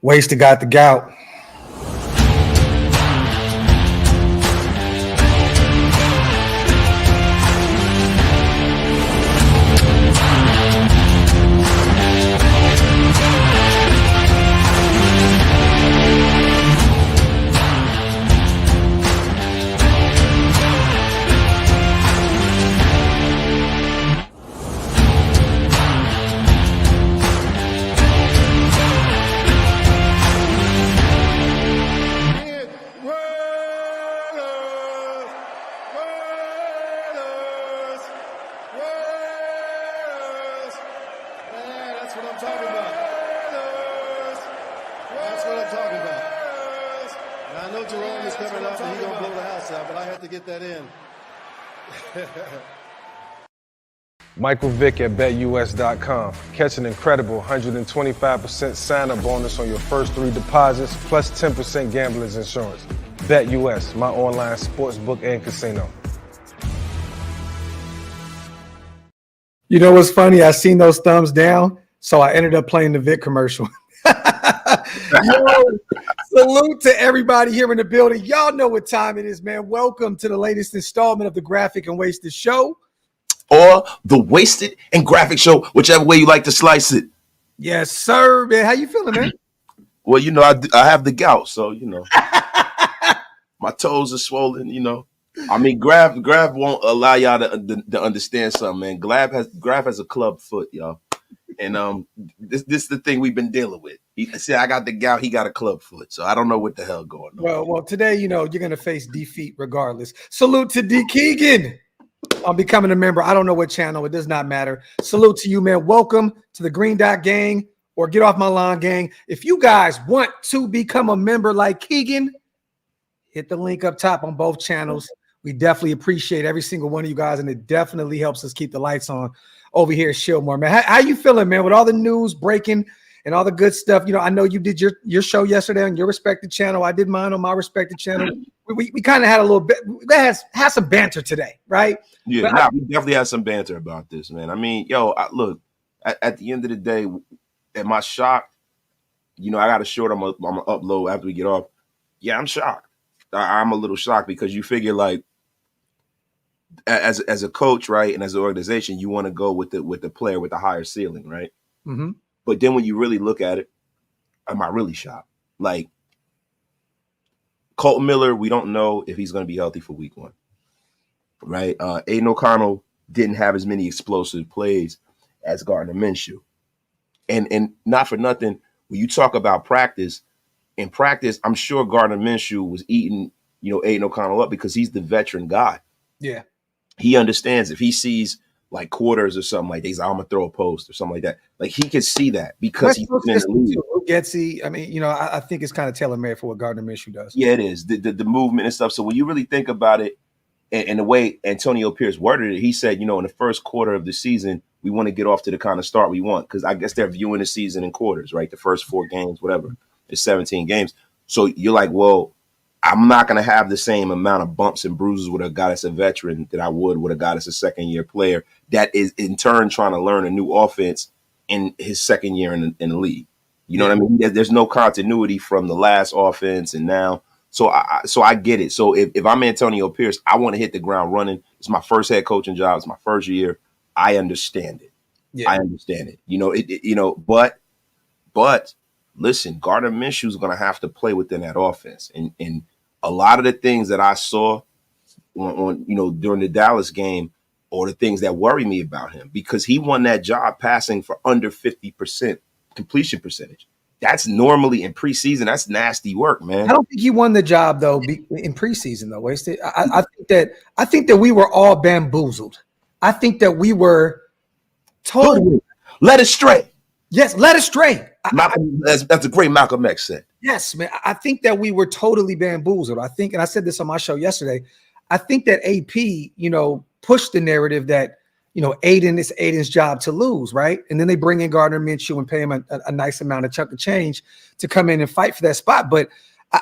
Wasted got the gout. Michael Vick at BetUS.com. Catch an incredible 125% sign-up bonus on your first 3 deposits, plus 10% gambler's insurance. BetUS, my online sportsbook and casino. You know what's funny? I seen those thumbs down, so I ended up playing the Vic commercial. Yo, salute to everybody here in the building. Y'all know what time it is, man. Welcome to the latest installment of the Graphic and Wasted Show. Or the Wasted and Graphic Show, whichever way you like to slice it. Yes, sir, man. How you feeling, man? Well, I have the gout, so, my toes are swollen, I mean, Grav won't allow y'all to understand something, man. Grav has a club foot, y'all. And this is the thing we've been dealing with. See, I got the gout, he got a club foot, so I don't know what the hell going on. Well, today, you're going to face defeat regardless. Salute to D. Keegan on becoming a member. I don't know what channel. It does not matter. Salute to you, man. Welcome to the Green Dot Gang or Get Off My Lawn Gang. If you guys want to become a member like Keegan, hit the link up top on both channels. We definitely appreciate every single one of you guys, and it definitely helps us keep the lights on over here at Shillmore, man. How you feeling, man, with all the news breaking and all the good stuff? I know you did your show yesterday on your respected channel. I did mine on my respected channel. We kind of had a little bit. We had some banter today, right? Yeah, we definitely had some banter about this, man. I mean, look, at the end of the day, am I shocked? I got a short I'm gonna upload after we get off. Yeah, I'm shocked. I'm a little shocked because you figure, like, as a coach, right, and as an organization, you want to go with the player with the higher ceiling, right? Mm-hmm. But then when you really look at it, am I really shocked? Like, Colton Miller, we don't know if he's going to be healthy for week 1, right? Aidan O'Connell didn't have as many explosive plays as Gardner Minshew. And not for nothing, when you talk about practice, in practice, I'm sure Gardner Minshew was eating, Aidan O'Connell up because he's the veteran guy. Yeah. He understands if he sees like quarters or something like that, he's like, I'm going to throw a post or something like that. Like, he can see that because he's in the league. Getsy, I mean, I think it's kind of tailor-made for what Gardner Minshew does. Yeah, it is. The movement and stuff. So when you really think about it, and the way Antonio Pierce worded it, he said, in the first quarter of the season, we want to get off to the kind of start we want, because I guess they're viewing the season in quarters, right? The first 4 games, whatever. It's 17 games. So you're like, well, I'm not going to have the same amount of bumps and bruises with a guy that's a veteran that I would with a guy that's a second-year player that is, in turn, trying to learn a new offense in his second year in the league. You know what I mean? There's no continuity from the last offense and now. So I get it. So if I'm Antonio Pierce, I want to hit the ground running. It's my first head coaching job. It's my first year. I understand it. Yeah. I understand it. But listen, Gardner Minshew is going to have to play within that offense. And a lot of the things that I saw on during the Dallas game are the things that worry me about him, because he won that job passing for under 50% completion percentage. That's normally in preseason. That's nasty work, man. I don't think he won the job though in preseason though. Wasted. I think that we were all bamboozled. I think that we were totally led astray. Yes, led astray. That's a great Malcolm X said. Yes, man. I think that we were totally bamboozled. I think, and I said this on my show yesterday, I think that AP, pushed the narrative that, Aidan is Aidan's job to lose, right? And then they bring in Gardner Minshew and pay him a nice amount of chunk of change to come in and fight for that spot. But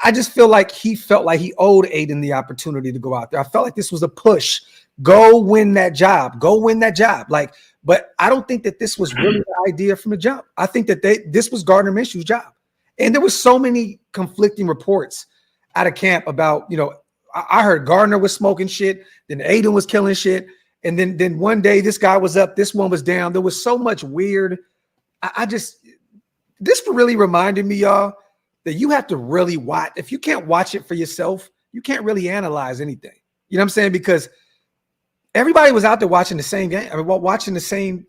I just feel like he felt like he owed Aidan the opportunity to go out there. I felt like this was a push. Go win that job. Go win that job. But I don't think that this was really the idea from the jump. I think that this was Gardner Minshew's job. And there was so many conflicting reports out of camp about, I heard Gardner was smoking shit, then Aidan was killing shit. And then one day this guy was up, this one was down. There was so much weird. This really reminded me, y'all, that you have to really watch. If you can't watch it for yourself, you can't really analyze anything. You know what I'm saying? Because everybody was out there watching the same game. I mean, watching the same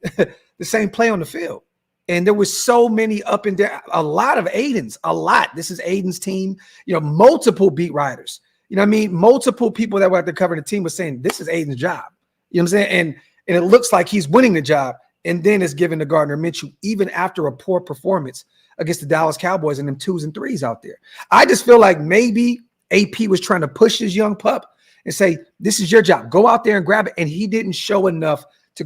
the same play on the field. And there was so many up and down, a lot of Aidan's, a lot. This is Aidan's team, multiple beat writers. You know what I mean? Multiple people that were out there covering the team was saying, this is Aidan's job. You know what I'm saying? And it looks like he's winning the job. And then it's given to Gardner Minshew, even after a poor performance against the Dallas Cowboys and them 2s and 3s out there. I just feel like maybe AP was trying to push his young pup and say, this is your job. Go out there and grab it. And he didn't show enough to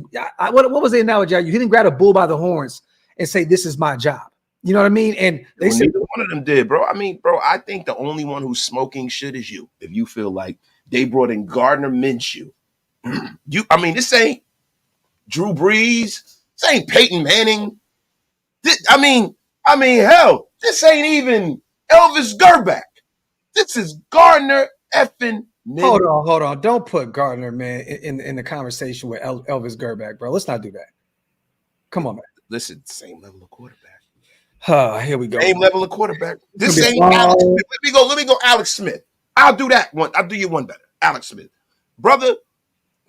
what was the analogy? He didn't grab a bull by the horns and say, this is my job. You know what I mean? And they said one of them did, bro. I mean, bro, I think the only one who's smoking shit is you. If you feel like they brought in Gardner Minshew, this ain't Drew Brees, this ain't Peyton Manning. Hell, this ain't even Elvis Gerback. This is Gardner effing Minshew. Hold on. Don't put Gardner, man, in the conversation with Elvis Gerback, bro. Let's not do that. Come on, man. Listen, same level of quarterback. Here we go. Same level of quarterback. This ain't Alex Smith. Let me go Alex Smith. I'll do that one. I'll do you one better. Alex Smith. Brother,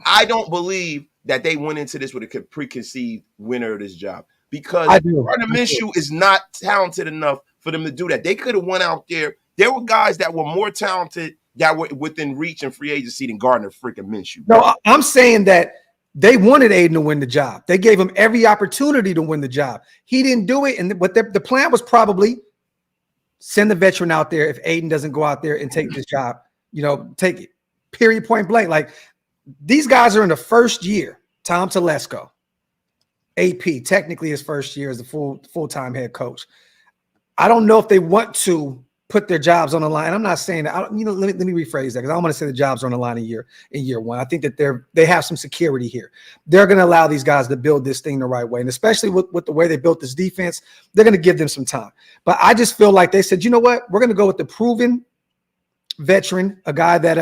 I don't believe that they went into this with a preconceived winner of this job because Gardner Minshew is not talented enough for them to do that. They could have went out there. There were guys that were more talented that were within reach and free agency than Gardner freaking Minshew. No, I'm saying that they wanted Aidan to win the job. They gave him every opportunity to win the job. He didn't do it. And what the plan was probably send the veteran out there if Aidan doesn't go out there and take this job, take it. Period, point blank. Like, these guys are in the first year. Tom Telesco, AP, technically his first year as the full-time head coach. I don't know if they want to put their jobs on the line. I'm not saying that. Let me rephrase that because I don't want to say the jobs are on the line in year one. I think that they have some security here. They're going to allow these guys to build this thing the right way, and especially with the way they built this defense, they're going to give them some time. But I just feel like they said, you know what, we're going to go with the proven veteran, a guy that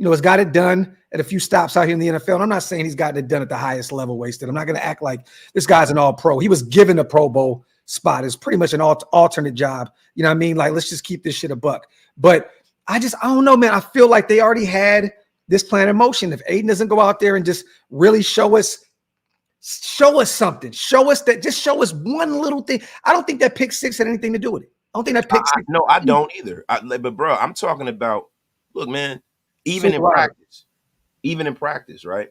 has got it done at a few stops out here in the NFL. And I'm not saying he's gotten it done at the highest level wasted. I'm not going to act like this guy's an all-pro. He was given a Pro Bowl spot. It's pretty much an alternate job. You know what I mean? Like, let's just keep this shit a buck. But I don't know, man. I feel like they already had this plan in motion. If Aidan doesn't go out there and just really show us something, show us one little thing. I don't think that pick six had anything to do with it. I don't think that pick six. No, I don't either. But bro, I'm talking about, look, man, even in practice, right?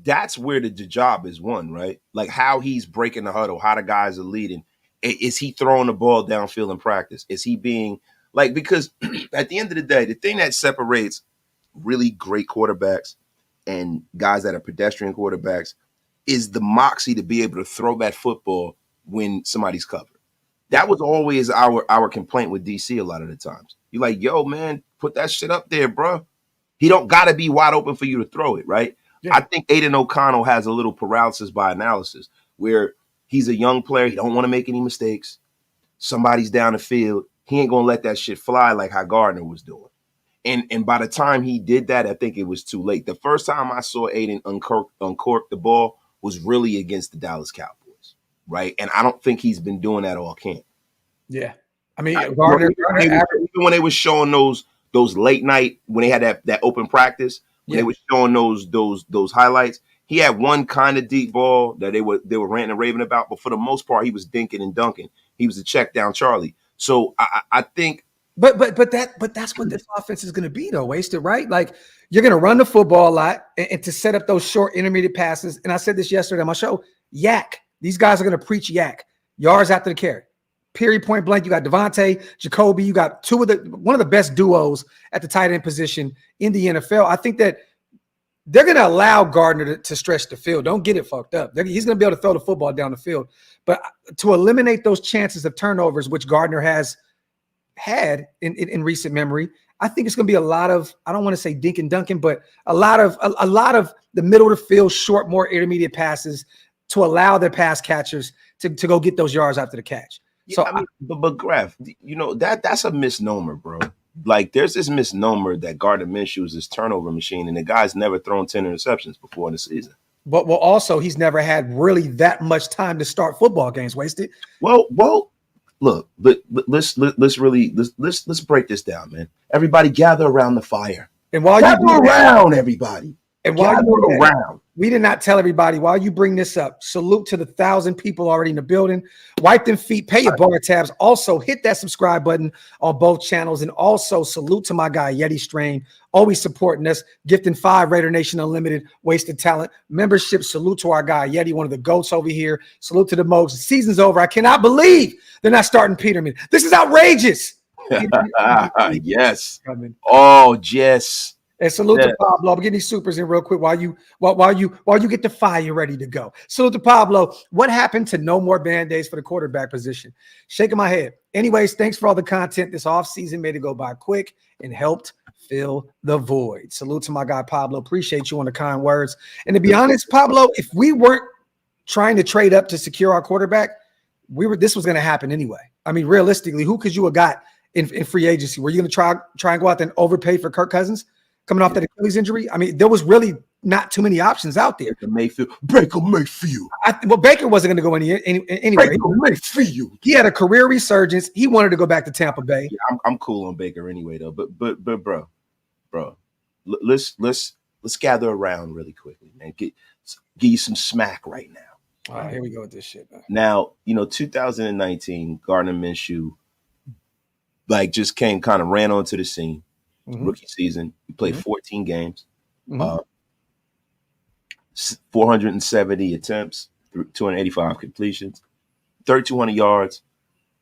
That's where the job is won, right? Like how he's breaking the huddle, how the guys are leading. Is he throwing the ball downfield in practice? Is he being like, because at the end of the day, the thing that separates really great quarterbacks and guys that are pedestrian quarterbacks is the moxie to be able to throw that football when somebody's covered. That was always our complaint with DC a lot of the times. You're like, yo, man, put that shit up there, bro. He don't got to be wide open for you to throw it, right? Yeah. I think Aidan O'Connell has a little paralysis by analysis where he's a young player. He don't want to make any mistakes. Somebody's down the field. He ain't going to let that shit fly like how Gardner was doing. And by the time he did that, I think it was too late. The first time I saw Aidan uncork the ball was really against the Dallas Cowboys, right? And I don't think he's been doing that all camp. Yeah. I mean, Gardner even when they were showing those late night, when they had that open practice, when they were showing those highlights, he had one kind of deep ball that they were ranting and raving about, but for the most part, he was dinking and dunking. He was a check down Charlie. So I think, but that's what this offense is going to be, though, Wasted, right? Like, you're going to run the football a lot and to set up those short intermediate passes. And I said this yesterday on my show, yak. These guys are going to preach yak. Yards after the carry. Period, point blank. You got Davante, Jacoby. You got one of the best duos at the tight end position in the NFL. I think that they're going to allow Gardner to stretch the field. Don't get it fucked up. He's going to be able to throw the football down the field. But to eliminate those chances of turnovers, which Gardner has had in recent memory, I think it's going to be a lot of, I don't want to say dink and dunking, but a lot of the middle of the field, short, more intermediate passes to allow their pass catchers to go get those yards after the catch. So I mean, but Graf, that's a misnomer, bro. Like, there's this misnomer that Gardner Minshew is this turnover machine, and the guy's never thrown 10 interceptions before in the season. But also he's never had really that much time to start football games wasted. Well, look, but let's break this down, man. Everybody gather around the fire. And while gather around, everybody. And while gather around. We did not tell everybody while you bring this up. Salute to the 1,000 people already in the building. Wipe them feet, pay your bar tabs. Also, hit that subscribe button on both channels. And also, salute to my guy, Yeti Strain, always supporting us, gifting 5 Raider Nation Unlimited, wasted talent. Membership, salute to our guy, Yeti, one of the GOATs over here. Salute to the Mogs. The season's over. I cannot believe they're not starting Peterman. This is outrageous. Yes. Oh, yes. And salute to Pablo. I'm getting these supers in real quick while you get the fire ready to go. Salute to Pablo. What happened to no more Band-Aids for the quarterback position? Shaking my head. Anyways, thanks for all the content this offseason. Made it go by quick and helped fill the void. Salute to my guy Pablo. Appreciate you on the kind words. And to be honest, Pablo, if we weren't trying to trade up to secure our quarterback, this was going to happen anyway. I mean, realistically, who could you have got in free agency? Were you going to try and go out there and overpay for Kirk Cousins? Coming off that Achilles injury, I mean, there was really not too many options out there. Baker Mayfield. Baker wasn't going to go anywhere. Baker Mayfield. He had a career resurgence. He wanted to go back to Tampa Bay. Yeah, I'm cool on Baker anyway, though. But bro, let's gather around really quickly, man. Give you some smack right now. All right, here we go with this shit, man. Now, 2019, Gardner Minshew, just ran onto the scene. Rookie season, he played 14 games, 470 attempts, 285 completions, 3,200 yards,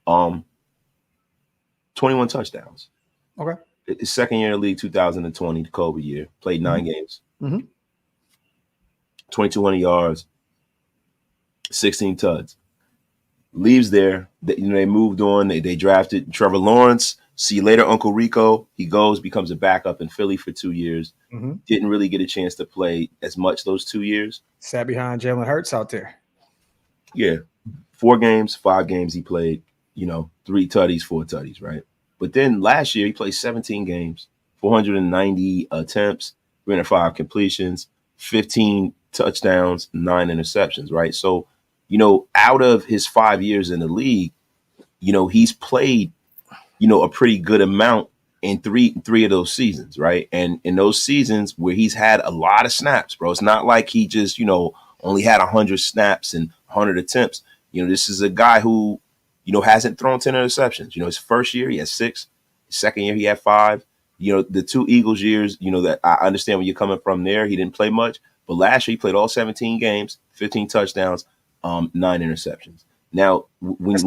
21 touchdowns. Okay. His second year in the league, 2020, the COVID year, played 9 games, 2,200 yards, 16 tuds. Leaves there. They moved on. They drafted Trevor Lawrence. See you later, Uncle Rico. He goes, becomes a backup in Philly for 2 years. Didn't really get a chance to play as much those 2 years. Sat behind Jalen Hurts out there. Yeah. 4 games, 5 games he played, 3 tutties, 4 tutties, right? But then last year he played 17 games, 490 attempts, 305 completions, 15 touchdowns, 9 interceptions, right? So, out of his 5 years in the league, he's played a pretty good amount in three of those seasons, right? And in those seasons where he's had a lot of snaps, bro, it's not like he just, only had 100 snaps and 100 attempts. This is a guy who, hasn't thrown 10 interceptions. His first year, he had 6. His second year, he had 5. The 2 Eagles years, that I understand where you're coming from there. He didn't play much. But last year, he played all 17 games, 15 touchdowns, 9 interceptions. Now, that's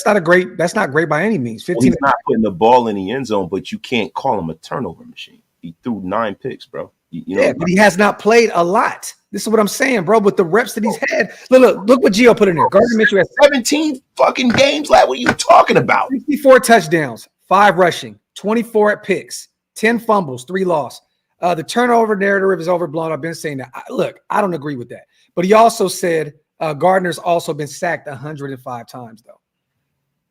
not great by any means. 15. He's not putting the ball in the end zone, but you can't call him a turnover machine. He threw 9 picks, bro. But he has not played a lot. This is what I'm saying, bro. With the reps that he's had, look what Gio put in there. Gardner Minshew has 17 fucking games. Like, what are you talking about? 64 touchdowns, 5 rushing, 24 at picks, 10 fumbles, 3 loss. The turnover narrative is overblown. I've been saying that. I don't agree with that. But he also said Gardner's also been sacked 105 times, though.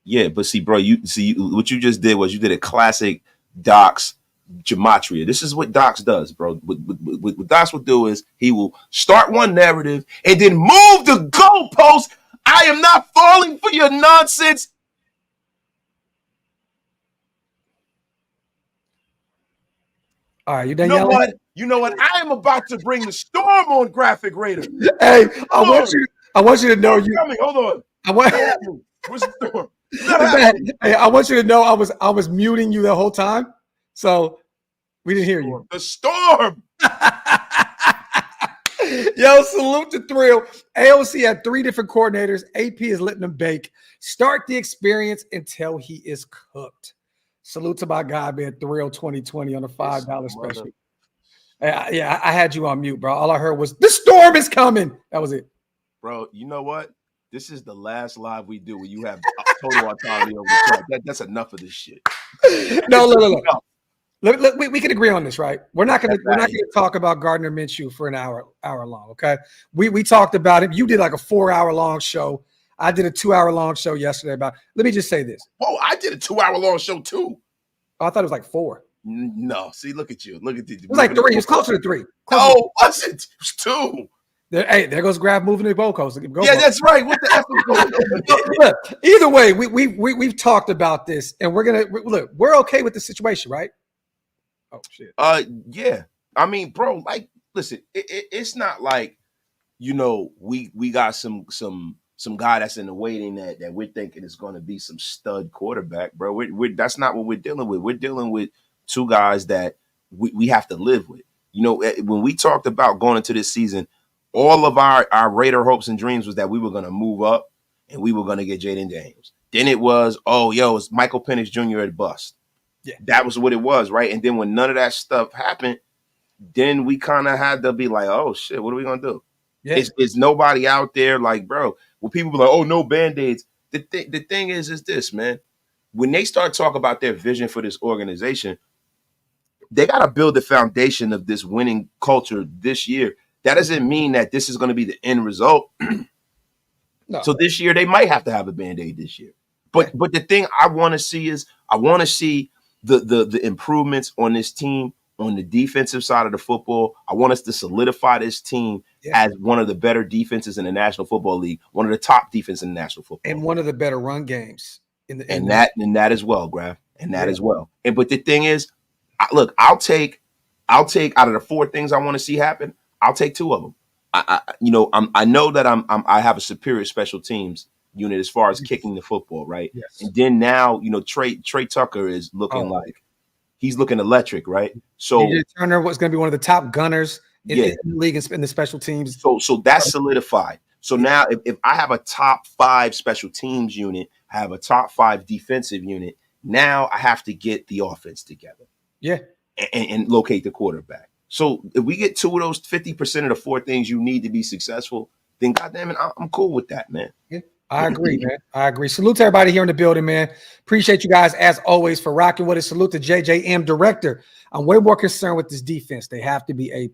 Yeah, but see, bro, what you just did was you did a classic Doc's gematria. This is what Doc's does, bro. What Doc's will do is he will start one narrative and then move the goalpost. I am not falling for your nonsense. All right, you done yelling? What? You know what? I am about to bring the storm on Graphic Raider. Hey, I want you to know you. Coming. Hold on. Where's the storm? Hey, I want you to know I was muting you the whole time, so we didn't hear you. The storm. Yo, salute to Thrill. AOC had 3 different coordinators. AP is letting them bake. Start the experience until he is cooked. Salute to my guy, man. Thrill 2020 on a $5 special. Yeah, I had you on mute, bro. All I heard was the storm is coming. That was it, bro. You know what? This is the last live we do where you have total autonomy over the chat. That's enough of this shit. No. Look, we can agree on this, right? We're not gonna talk about Gardner Minshew for an hour long. Okay, we talked about it. You did like a 4-hour long show. I did a 2-hour-long show yesterday about. Let me just say this. Oh, I did a 2-hour-long show too. Oh, I thought it was like 4. No, see, look at you. Look at it was like 3. It was closer to 3. No, it wasn't. It was 2. There goes Graf moving the goalpost. That's right. What the F is going on? Look, either way, we've talked about this, and we're okay with the situation, right? Oh shit. Yeah. I mean, bro, like, listen, it's not like, we got some guy that's in the waiting that we're thinking is going to be some stud quarterback, bro. That's not what we're dealing with. We're dealing with 2 guys that we have to live with. When we talked about going into this season, all of our Raider hopes and dreams was that we were going to move up and we were going to get Jaden Daniels. Then it was, it's Michael Penix Jr. at bust. Yeah. That was what it was, right? And then when none of that stuff happened, then we kind of had to be like, oh, shit, what are we going to do? Yeah. It's nobody out there like, bro, when people be like, oh, no Band-Aids. The thing is this, man. When they start talking about their vision for this organization, they got to build the foundation of this winning culture this year. That doesn't mean that this is going to be the end result. No. So this year they might have to have a Band-Aid this year. But the thing I want to see is the improvements on this team on the defensive side of the football. I want us to solidify this team as one of the better defenses in the National Football League, one of the top defenses in the National Football League. And one of the better run games in the and that as well, Graf. And that as well. But the thing is, I'll take out of the 4 things I want to see happen, I'll take 2 of them. I know that I have a superior special teams unit as far as kicking the football, right? Yes. And then now, Trey Tucker is looking like he's looking electric, right? So DJ Turner was going to be one of the top gunners in the league in the special teams. So that's solidified. So now if I have a top 5 special teams unit, I have a top 5 defensive unit, now I have to get the offense together. Yeah. And locate the quarterback. So if we get 2 of those 50% of the 4 things you need to be successful, then goddamn it, I'm cool with that, man. Yeah, I agree, man. I agree. Salute to everybody here in the building, man. Appreciate you guys as always for rocking with us. Salute to JJM Director. I'm way more concerned with this defense. They have to be A+.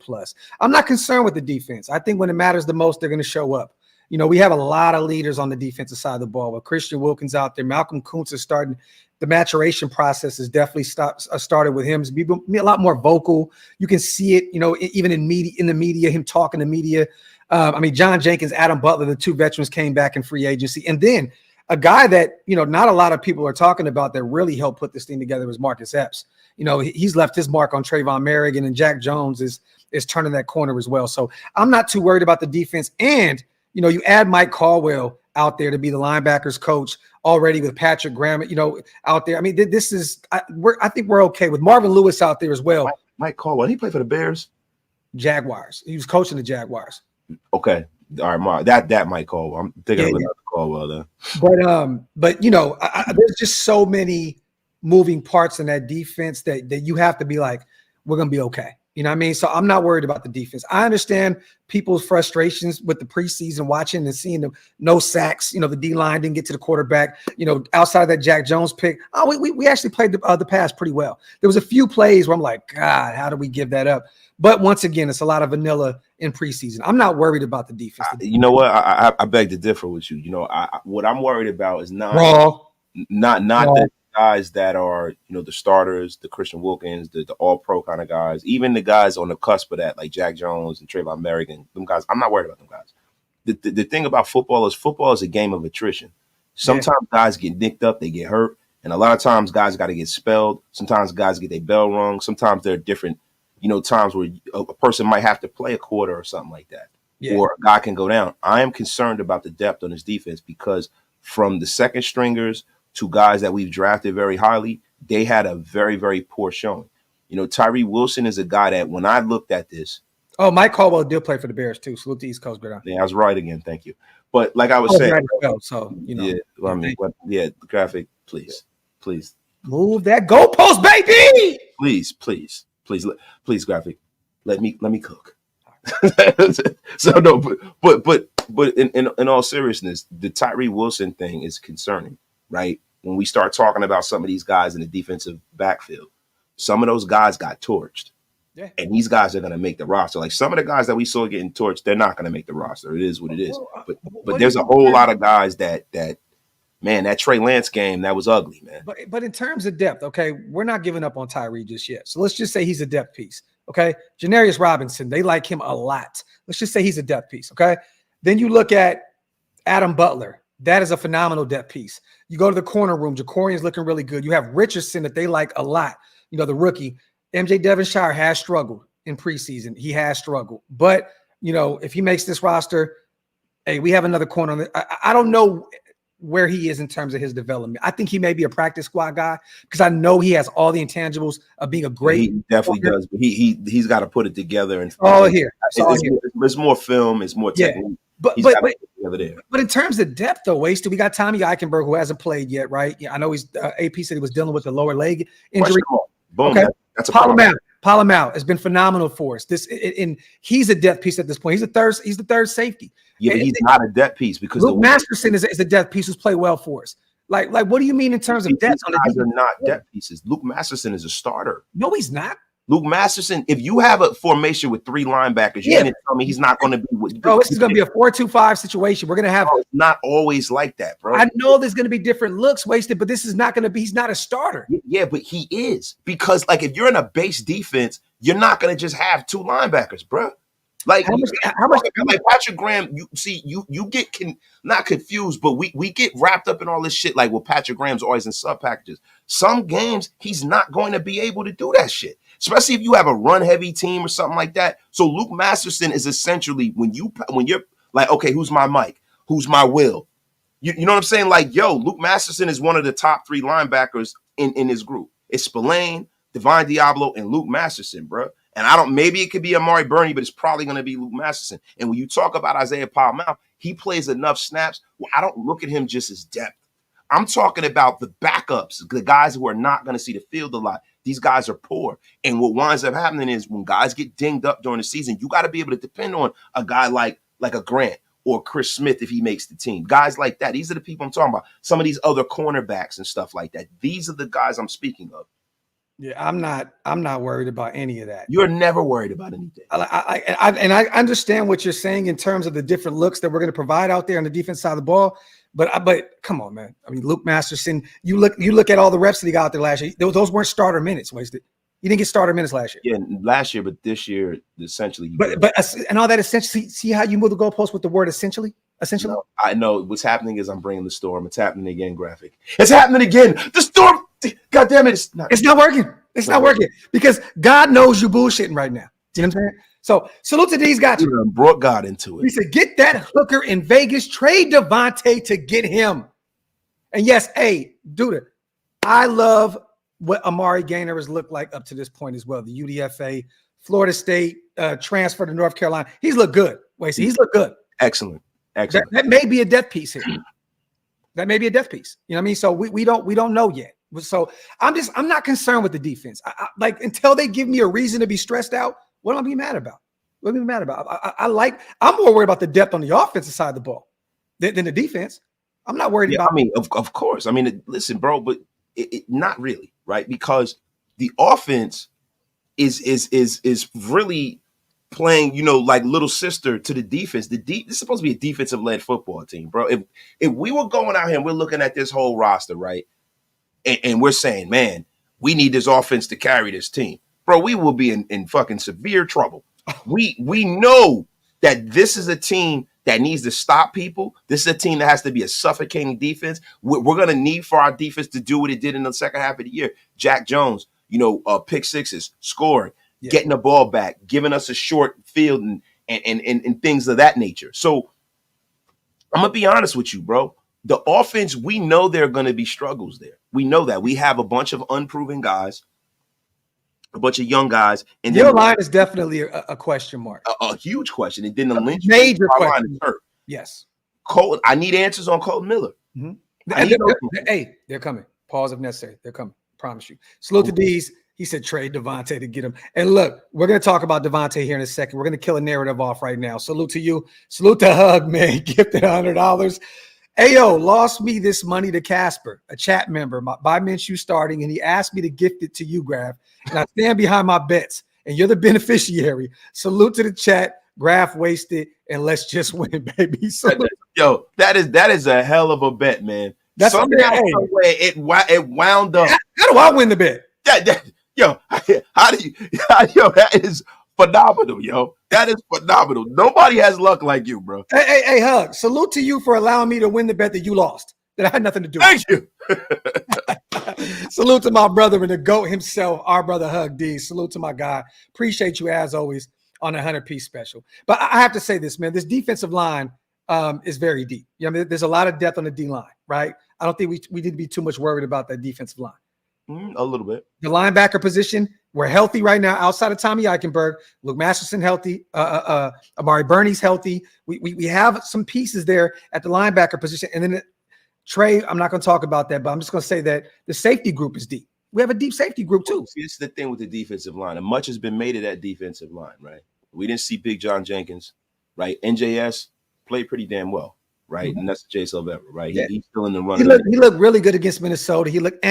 I'm not concerned with the defense. I think when it matters the most, they're going to show up. We have a lot of leaders on the defensive side of the ball. With Christian Wilkins out there, Malcolm Kuntz is starting. The maturation process has definitely started with him. Be a lot more vocal. You can see it, even in the media, him talking to media. John Jenkins, Adam Butler, the 2 veterans came back in free agency. And then a guy that, not a lot of people are talking about that really helped put this thing together was Marcus Epps. He's left his mark on Trayvon Merrigan, and Jack Jones is turning that corner as well. So I'm not too worried about the defense. And, you add Mike Caldwell out there to be the linebackers coach already with Patrick Graham, out there. I think we're okay with Marvin Lewis out there as well. Mike Caldwell, he played for the Bears? Jaguars. He was coaching the Jaguars. Okay. All right, Mark. That Mike Caldwell. I'm thinking of another Caldwell then. But there's just so many moving parts in that defense that you have to be like, we're gonna be okay. So I'm not worried about the defense. I understand people's frustrations with the preseason watching and seeing the no sacks. The D-line didn't get to the quarterback. Outside of that Jack Jones pick, we actually played the pass pretty well. There was a few plays where I'm like, God, how do we give that up? But once again, it's a lot of vanilla in preseason. I'm not worried about the defense. You know what? I beg to differ with you. What I'm worried about is not the guys that are, the starters, the Christian Wilkins, the all-pro kind of guys, even the guys on the cusp of that, like Jack Jones and Trayvon Merrigan, them guys, I'm not worried about them guys. The thing about football is a game of attrition. Sometimes guys get nicked up, they get hurt, and a lot of times guys got to get spelled. Sometimes guys get their bell rung. Sometimes there are different, times where a person might have to play a quarter or something like that, or a guy can go down. I am concerned about the depth on this defense because from the second stringers to guys that we've drafted very highly, they had a very, very poor showing. Tyree Wilson is a guy that when I looked at this. Oh, Mike Caldwell did play for the Bears too. Salute to East Coast, Gardner. Yeah, I was right again. Thank you. But like I was saying. Right well, so, graphic, please. Move that goalpost, baby. Please, graphic. Let me cook. So no, but in all seriousness, the Tyree Wilson thing is concerning. Right? When we start talking about some of these guys in the defensive backfield, some of those guys got torched. Yeah. And these guys are going to make the roster. Like some of the guys that we saw getting torched, they're not going to make the roster. It is what it is. But there's a whole lot of guys that man, that Trey Lance game, that was ugly, man. But in terms of depth, okay, we're not giving up on Tyree just yet. So let's just say he's a depth piece, okay? Janarius Robinson, they like him a lot. Let's just say he's a depth piece, okay? Then you look at Adam Butler. That is a phenomenal depth piece. You go to the corner room, Jacorian's looking really good. You have Richardson that they like a lot, the rookie. MJ Devonshire has struggled in preseason. He has struggled. But, if he makes this roster, hey, we have another corner. I don't know where he is in terms of his development. I think he may be a practice squad guy because I know he has all the intangibles of being a great. He definitely does, but he's got to put it together. And it's more film, it's more technique. But in terms of depth, though, Wasted, we got Tommy Eichenberg who hasn't played yet, right? Yeah, I know he's AP said he was dealing with a lower leg injury. Boom, okay. That's a Palamau has been phenomenal for us. And he's a depth piece at this point. He's the third safety. Yeah, but he's not a depth piece because Luke Masterson is a depth piece who's played well for us. Like, what do you mean in terms of depth? These guys are not depth pieces. Luke Masterson is a starter. No, he's not. Luke Masterson, if you have a formation with 3 linebackers, you're going to tell me he's not going to be. Bro, this is going to be a 4-2-5 situation. We're going to have. It's not always like that, bro. I know there's going to be different looks, Wasted, but this is not going to be. He's not a starter. Yeah, but he is because, if you're in a base defense, you're not going to just have 2 linebackers, bro. Like how much like Patrick Graham, you get not confused, but we get wrapped up in all this shit. Like, well, Patrick Graham's always in sub packages. Some games he's not going to be able to do that shit, especially if you have a run heavy team or something like that. So Luke Masterson is essentially when you're like, okay, who's my Mike? Who's my Will? You know what I'm saying? Like, yo, Luke Masterson is one of the top 3 linebackers in his group. It's Spillane, Divine Diablo, and Luke Masterson, bro. And maybe it could be Amari Burney, but it's probably going to be Luke Masterson. And when you talk about Isaiah Palamau, he plays enough snaps. Well, I don't look at him just as depth. I'm talking about the backups, the guys who are not going to see the field a lot. These guys are poor. And what winds up happening is when guys get dinged up during the season, you got to be able to depend on a guy like a Grant or Chris Smith if he makes the team. Guys like that. These are the people I'm talking about. Some of these other cornerbacks and stuff like that. These are the guys I'm speaking of. Yeah, I'm not worried about any of that. You're never worried about anything. I understand what you're saying in terms of the different looks that we're going to provide out there on the defense side of the ball. But come on, man. I mean, Luke Masterson, you look at all the reps that he got out there last year. Those weren't starter minutes, Wasted. You didn't get starter minutes last year. Yeah, last year, but this year, essentially. But and all that essentially, see how you move the goalpost with the word essentially? Essentially? No, I know what's happening is I'm bringing the storm. It's happening again, graphic. It's happening again. The storm. God damn it. It's not working. It's not working because God knows you're bullshitting right now. Do you know what I'm saying? So salute to these guys. You brought God into it. He said, get that hooker in Vegas. Trade Davante to get him. And yes, hey, dude, I love what Amari Gaynor has looked like up to this point as well. The UDFA, Florida State transfer to North Carolina. He's looked good. He's looked good. Excellent. That may be a death piece here. That may be a death piece. You know what I mean? So we don't know yet. So I'm not concerned with the defense. I until they give me a reason to be stressed out. What am I being mad about? What am I being mad about? I'm more worried about the depth on the offensive side of the ball than the defense. I'm not worried about. I mean, of course. I mean, listen, bro, but it not really, right? Because the offense is really playing, like little sister to the defense. This is supposed to be a defensive-led football team, bro. If we were going out here and we're looking at this whole roster, right? And we're saying, man, we need this offense to carry this team. Bro, we will be in fucking severe trouble. We know that this is a team that needs to stop people. This is a team that has to be a suffocating defense. We're going to need for our defense to do what it did in the second half of the year. Jack Jones, pick sixes, scoring, getting the ball back, giving us a short field and things of that nature. So I'm going to be honest with you, bro. The offense, we know there are going to be struggles there. We know that. We have a bunch of unproven guys, a bunch of young guys. And your line is definitely a question mark. A huge question. And then the Lynch major question. Is hurt. Yes. Cole, I need answers on Colton Miller. Mm-hmm. Hey, they're coming. Pause if necessary. They're coming. Promise you. Salute to D's. He said trade Davante to get him. And look, we're going to talk about Davante here in a second. We're going to kill a narrative off right now. Salute to you. Salute to Hug, man. Gifted $100. Ayo, lost me this money to Casper, a chat member by Minshew starting, and he asked me to gift it to you, Graf. And I stand behind my bets. and you're the beneficiary. Salute to the chat. Graph wasted, and let's just win, baby. Salute. Yo, that is a hell of a bet, man. That's somehow, some way it wound up. How do I win the bet? Yo, that is phenomenal, yo. That is phenomenal. Nobody has luck like you, bro. Hey, Hug. Salute to you for allowing me to win the bet that you lost. That I had nothing to do with. Thank you. Salute to my brother and the GOAT himself, our brother Hug D. Salute to my guy. Appreciate you as always on a 100-piece special. But I have to say this, man. This defensive line is very deep. You know, there's a lot of depth on the D line, right? I don't think we need to be too much worried about that defensive line. A little bit. The linebacker position, we're healthy right now outside of Tommy Eichenberg. Luke Masterson healthy. Amari Burney's healthy. We have some pieces there at the linebacker position. And then Trey, I'm not going to talk about that, but I'm just going to say that the safety group is deep. We have a deep safety group too. See, this is the thing with the defensive line. And much has been made of that defensive line, right? We didn't see Big John Jenkins, right? NJS played pretty damn well, right? Mm-hmm. And that's Jay Silvera, right? Yeah. He's still in the run. He looked really good against Minnesota. He looked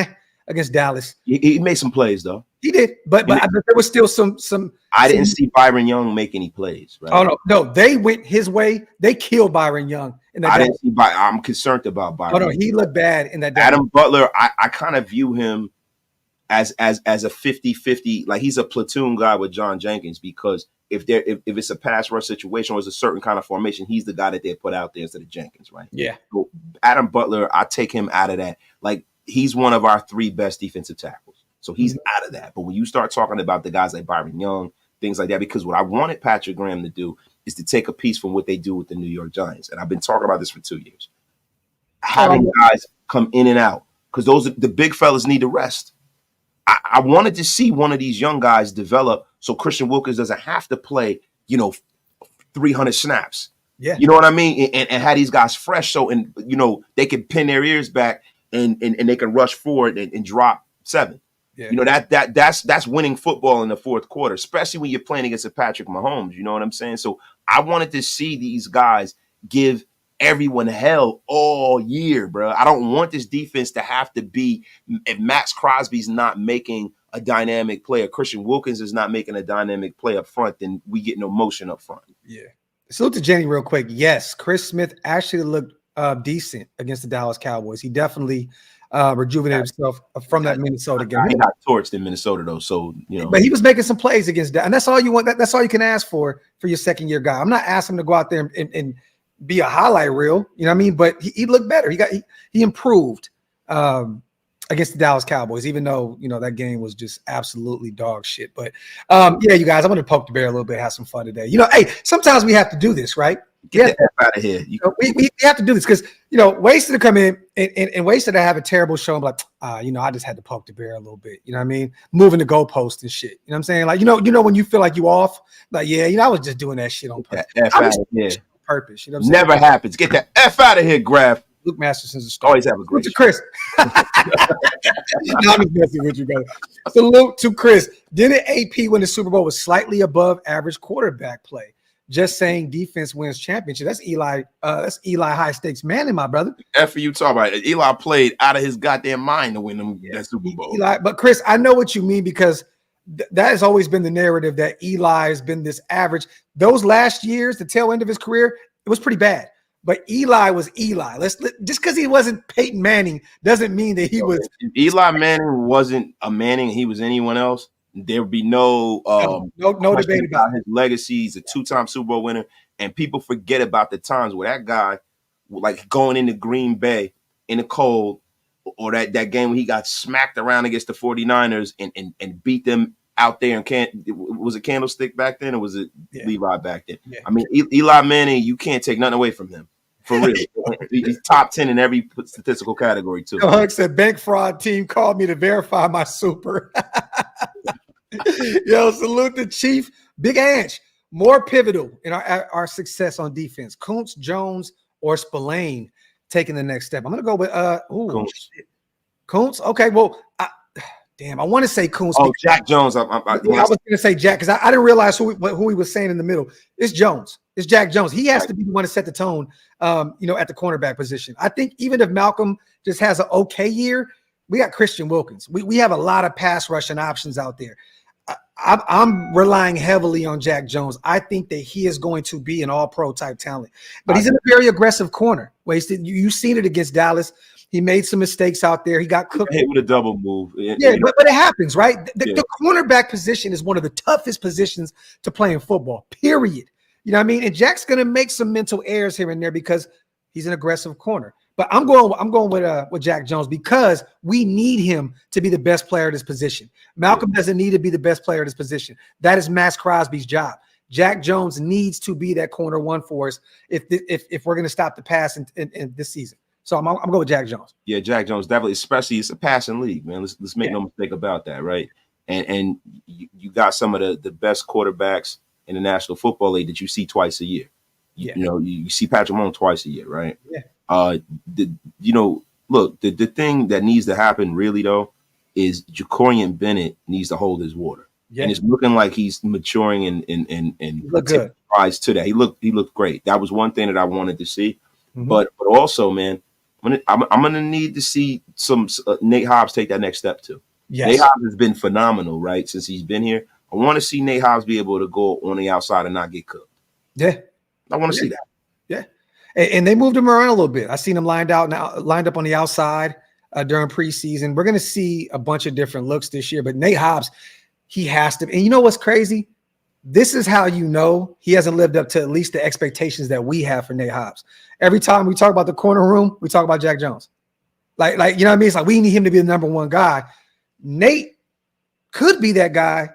against Dallas. He made some plays though. He did, but there was still some. I didn't see Byron Young make any plays, right? Oh no, they went his way. They killed Byron Young. I didn't see I'm concerned about Byron. Oh no, he looked bad in that. Adam Butler, I kind of view him as a 50-50, like he's a platoon guy with John Jenkins, because if it's a pass rush situation or it's a certain kind of formation, he's the guy that they put out there instead of Jenkins, right? Yeah. So Adam Butler, I take him out of that. Like, he's one of our 3 best defensive tackles. So he's out of that. But when you start talking about the guys like Byron Young, things like that, because what I wanted Patrick Graham to do is to take a piece from what they do with the New York Giants. And I've been talking about this for 2 years. Having guys come in and out, because the big fellas need to rest. I wanted to see one of these young guys develop so Christian Wilkins doesn't have to play, 300 snaps. Yeah. You know what I mean? And have these guys fresh so, and they can pin their ears back and they can rush forward and drop 7. Yeah. That's winning football in the fourth quarter, especially when you're playing against a Patrick Mahomes. You know what I'm saying? So I wanted to see these guys give everyone hell all year, bro. I don't want this defense to have to be, if Max Crosby's not making a dynamic play, or Christian Wilkins is not making a dynamic play up front, then we get no motion up front. Yeah. Salute to Jenny real quick. Yes, Chris Smith actually looked decent against the Dallas Cowboys. He definitely rejuvenated himself from that Minnesota game. He got torched in Minnesota though, so But he was making some plays against that, and that's all you want. That's all you can ask for your second year guy. I'm not asking him to go out there and be a highlight reel, you know what I mean? But he looked better. He improved against the Dallas Cowboys, even though that game was just absolutely dog shit. But yeah, you guys, I'm gonna poke the bear a little bit, have some fun today. Hey, sometimes we have to do this, right? Get the F out of here. We have to do this because Wasted to come in and Wasted to have a terrible show. I'm like, I just had to poke the bear a little bit. You know what I mean? Moving the goalpost and shit. You know what I'm saying? Like, when you feel like you off, like, yeah, I was just doing that shit on purpose. F out of here. Purpose. You know what saying? I'm Never happens. Get the F out of here, Graf. Luke Masterson's a star. Always have a great to Chris. No, I'm just messing with you, brother. Salute to Chris. Didn't AP win the Super Bowl with slightly above average quarterback play? Just saying defense wins championship. That's Eli high stakes manning, my brother. F you talking about. Eli played out of his goddamn mind to win that Super Bowl. Eli, but Chris, I know what you mean, because that has always been the narrative, that Eli has been this average. Those last years, the tail end of his career, it was pretty bad. But Eli was Eli. Just because he wasn't Peyton Manning doesn't mean that he was. If Eli Manning wasn't a Manning, he was anyone else, there would be no debate about his legacy. He's a 2-time Super Bowl winner, and people forget about the times where that guy, like going into Green Bay in the cold, or that game when he got smacked around against the 49ers and beat them out there. And was it Candlestick back then, or was it Levi back then? Yeah. I mean, Eli Manning, you can't take nothing away from him. For real. He's top 10 in every statistical category, too. Hug said, bank fraud team called me to verify my super. Yo, salute the Chief. Big Anch. More pivotal in our success on defense. Kuntz, Jones, or Spillane taking the next step. I'm going to go with Kuntz. Okay, well, I want to say Kuntz. Oh, Jack Jones. I was going to say Jack because I didn't realize who he was saying in the middle. It's Jones. It's Jack Jones. He has to be the one to set the tone, at the cornerback position. I think even if Malcolm just has an okay year, we got Christian Wilkins. We have a lot of pass rushing options out there. I'm relying heavily on Jack Jones. I think that he is going to be an all-pro type talent, but he's in a very aggressive corner. Wasted. You've seen it against Dallas. He made some mistakes out there. He got cooked. Hit with a double move. Yeah, but it happens, right? The cornerback position is one of the toughest positions to play in football, period. You know what I mean? And Jack's going to make some mental errors here and there because he's an aggressive corner. But I'm going with Jack Jones because we need him to be the best player at his position. Malcolm doesn't need to be the best player at his position. That is Max Crosby's job. Jack Jones needs to be that corner one for us if we're going to stop the pass in this season. So I'm going with Jack Jones. Yeah, Jack Jones definitely, especially it's a passing league, man. Let's make no mistake about that, right? And you got some of the best quarterbacks in the National Football League that you see twice a year. You know, you see Patrick Mahomes twice a year, right? Yeah. Look, the thing that needs to happen really though is Jacorian Bennett needs to hold his water. Yeah. And it's looking like he's maturing and look good. Rise to that. He looked great. That was one thing that I wanted to see. Mm-hmm. But also, man, I'm going to need to see some Nate Hobbs take that next step too. Yes. Nate Hobbs has been phenomenal, right, since he's been here. I want to see Nate Hobbs be able to go on the outside and not get cooked. Yeah. I want to see that. Yeah. And they moved him around a little bit. I seen him lined up on the outside during preseason. We're going to see a bunch of different looks this year, but Nate Hobbs, he has to. And you know what's crazy? This is how you know he hasn't lived up to at least the expectations that we have for Nate Hobbs. Every time we talk about the corner room, we talk about Jack Jones. Like you know what I mean? It's like we need him to be the number one guy. Nate could be that guy,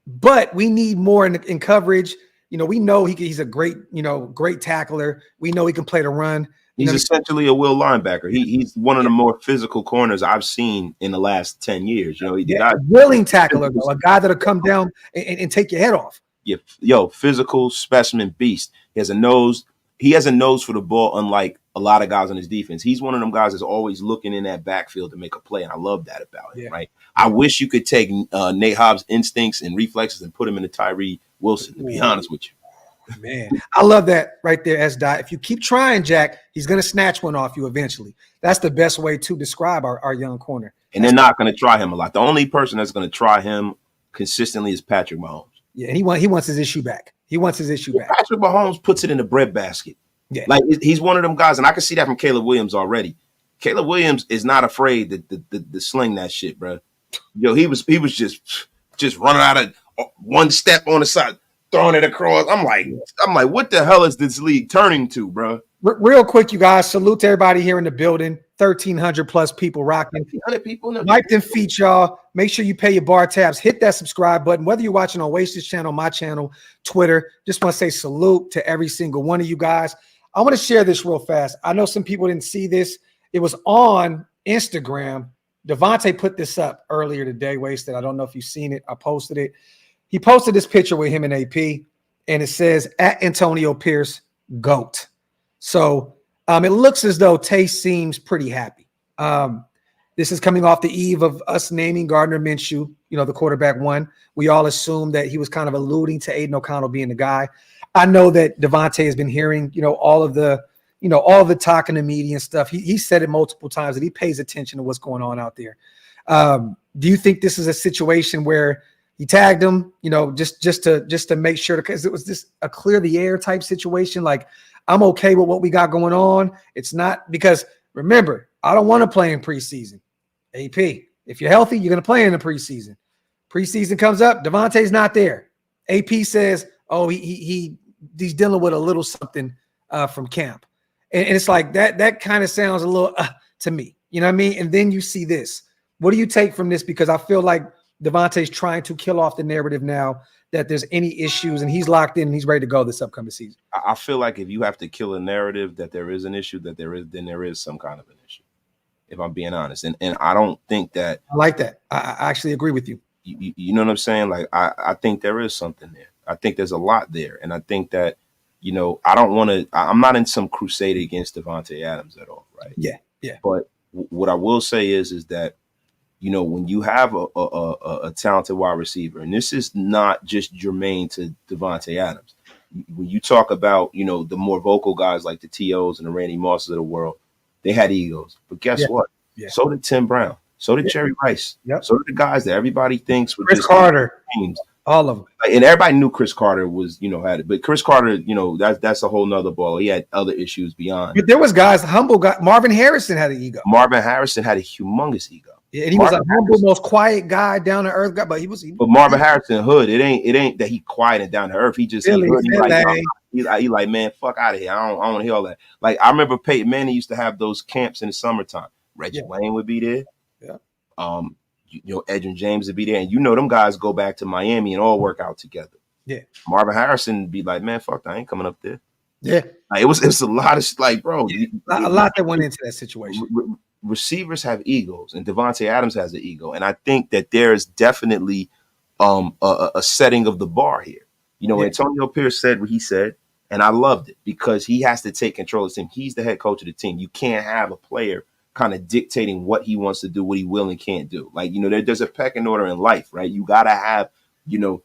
but we need more in coverage. You know, we know he's a great tackler. We know he can play the run. He's essentially a will linebacker. He's one of the more physical corners I've seen in the last 10 years. You know, willing tackler, though, a guy that'll come down and take your head off. Yeah, physical specimen beast. He has a nose. He has a nose for the ball, unlike a lot of guys on his defense. He's one of them guys that's always looking in that backfield to make a play, and I love that about him. Right? I wish you could take Nate Hobbs' instincts and reflexes and put him in a Tyree Wilson. To be honest with you. Man, I love that right there, S-Dot. If you keep trying, Jack, he's going to snatch one off you eventually. That's the best way to describe our young corner. And they're not going to try him a lot. The only person that's going to try him consistently is Patrick Mahomes. Yeah, and he wants his issue back. Patrick Mahomes puts it in the breadbasket. Yeah. Like he's one of them guys, and I can see that from Caleb Williams already. Caleb Williams is not afraid to sling that shit, bro. Yo, he was just running out of one step on the side, throwing it across. I'm like, what the hell is this league turning to, bro? Real quick, you guys, salute to everybody here in the building. 1,300 plus people rocking. 100 people. Like them feet, y'all. Make sure you pay your bar tabs. Hit that subscribe button. Whether you're watching on Wastage channel, my channel, Twitter, just want to say salute to every single one of you guys. I want to share this real fast. I know some people didn't see this. It was on Instagram. Davante put this up earlier today, Wasted. I don't know if you've seen it. I posted it. He posted this picture with him and AP, and it says, at Antonio Pierce, GOAT. So it looks as though Tay seems pretty happy. This is coming off the eve of us naming Gardner Minshew, the quarterback one. We all assumed that he was kind of alluding to Aidan O'Connell being the guy. I know that Davante has been hearing, all of the talk in the media and stuff. He said it multiple times that he pays attention to what's going on out there. Do you think this is a situation where he tagged him, just to make sure, because it was just a clear the air type situation? Like, I'm okay with what we got going on. It's not because, remember, I don't want to play in preseason. AP, if you're healthy, you're going to play in the preseason. Preseason comes up, Davante's not there. AP says, oh, he's dealing with a little something from camp. And it's like that kind of sounds a little to me. You know what I mean? And then you see this. What do you take from this? Because I feel like Davante's trying to kill off the narrative now that there's any issues, and he's locked in and he's ready to go this upcoming season. I feel like if you have to kill a narrative that there is an issue, then there is some kind of an issue, if I'm being honest. And I don't think that – I like that. I actually agree with you. You know what I'm saying? Like, I think there is something there. I think there's a lot there. And I think that, I don't want to – I'm not in some crusade against Davante Adams at all, right? Yeah. But what I will say is that, when you have a talented wide receiver, and this is not just germane to Davante Adams. When you talk about, the more vocal guys like the T.O.s and the Randy Mosses of the world, they had egos. But guess what? Yeah. So did Tim Brown. So did Jerry Rice. Yep. So did the guys that everybody thinks were Chris just Carter. teams. All of them. And everybody knew Chris Carter was, had it. But Chris Carter, that's a whole nother ball. He had other issues beyond. But there was guys, humble guy. Marvin Harrison had an ego. Marvin Harrison had a humongous ego. Yeah, and he was a humble, most quiet guy, down to earth guy. But he was. But Marvin Harrison hood. It ain't that he quiet and down to earth. He just Really, he like, man, fuck out of here. I don't want to hear all that. Like I remember Peyton Manning used to have those camps in the summertime. Reggie Wayne would be there. Yeah. Edwin James would be there, and them guys go back to Miami and all work out together. Yeah. Marvin Harrison would be like, man, fuck that, I ain't coming up there. Yeah. Like, it was a lot of like, bro. A lot that went into that situation. Receivers have egos, and Davante Adams has an ego, and I think that there is definitely a setting of the bar here. Antonio Pierce said what he said, and I loved it because he has to take control of the team. He's the head coach of the team. You can't have a player kind of dictating what he wants to do, what he will and can't do. Like, there's a pecking order in life, right? You gotta have, you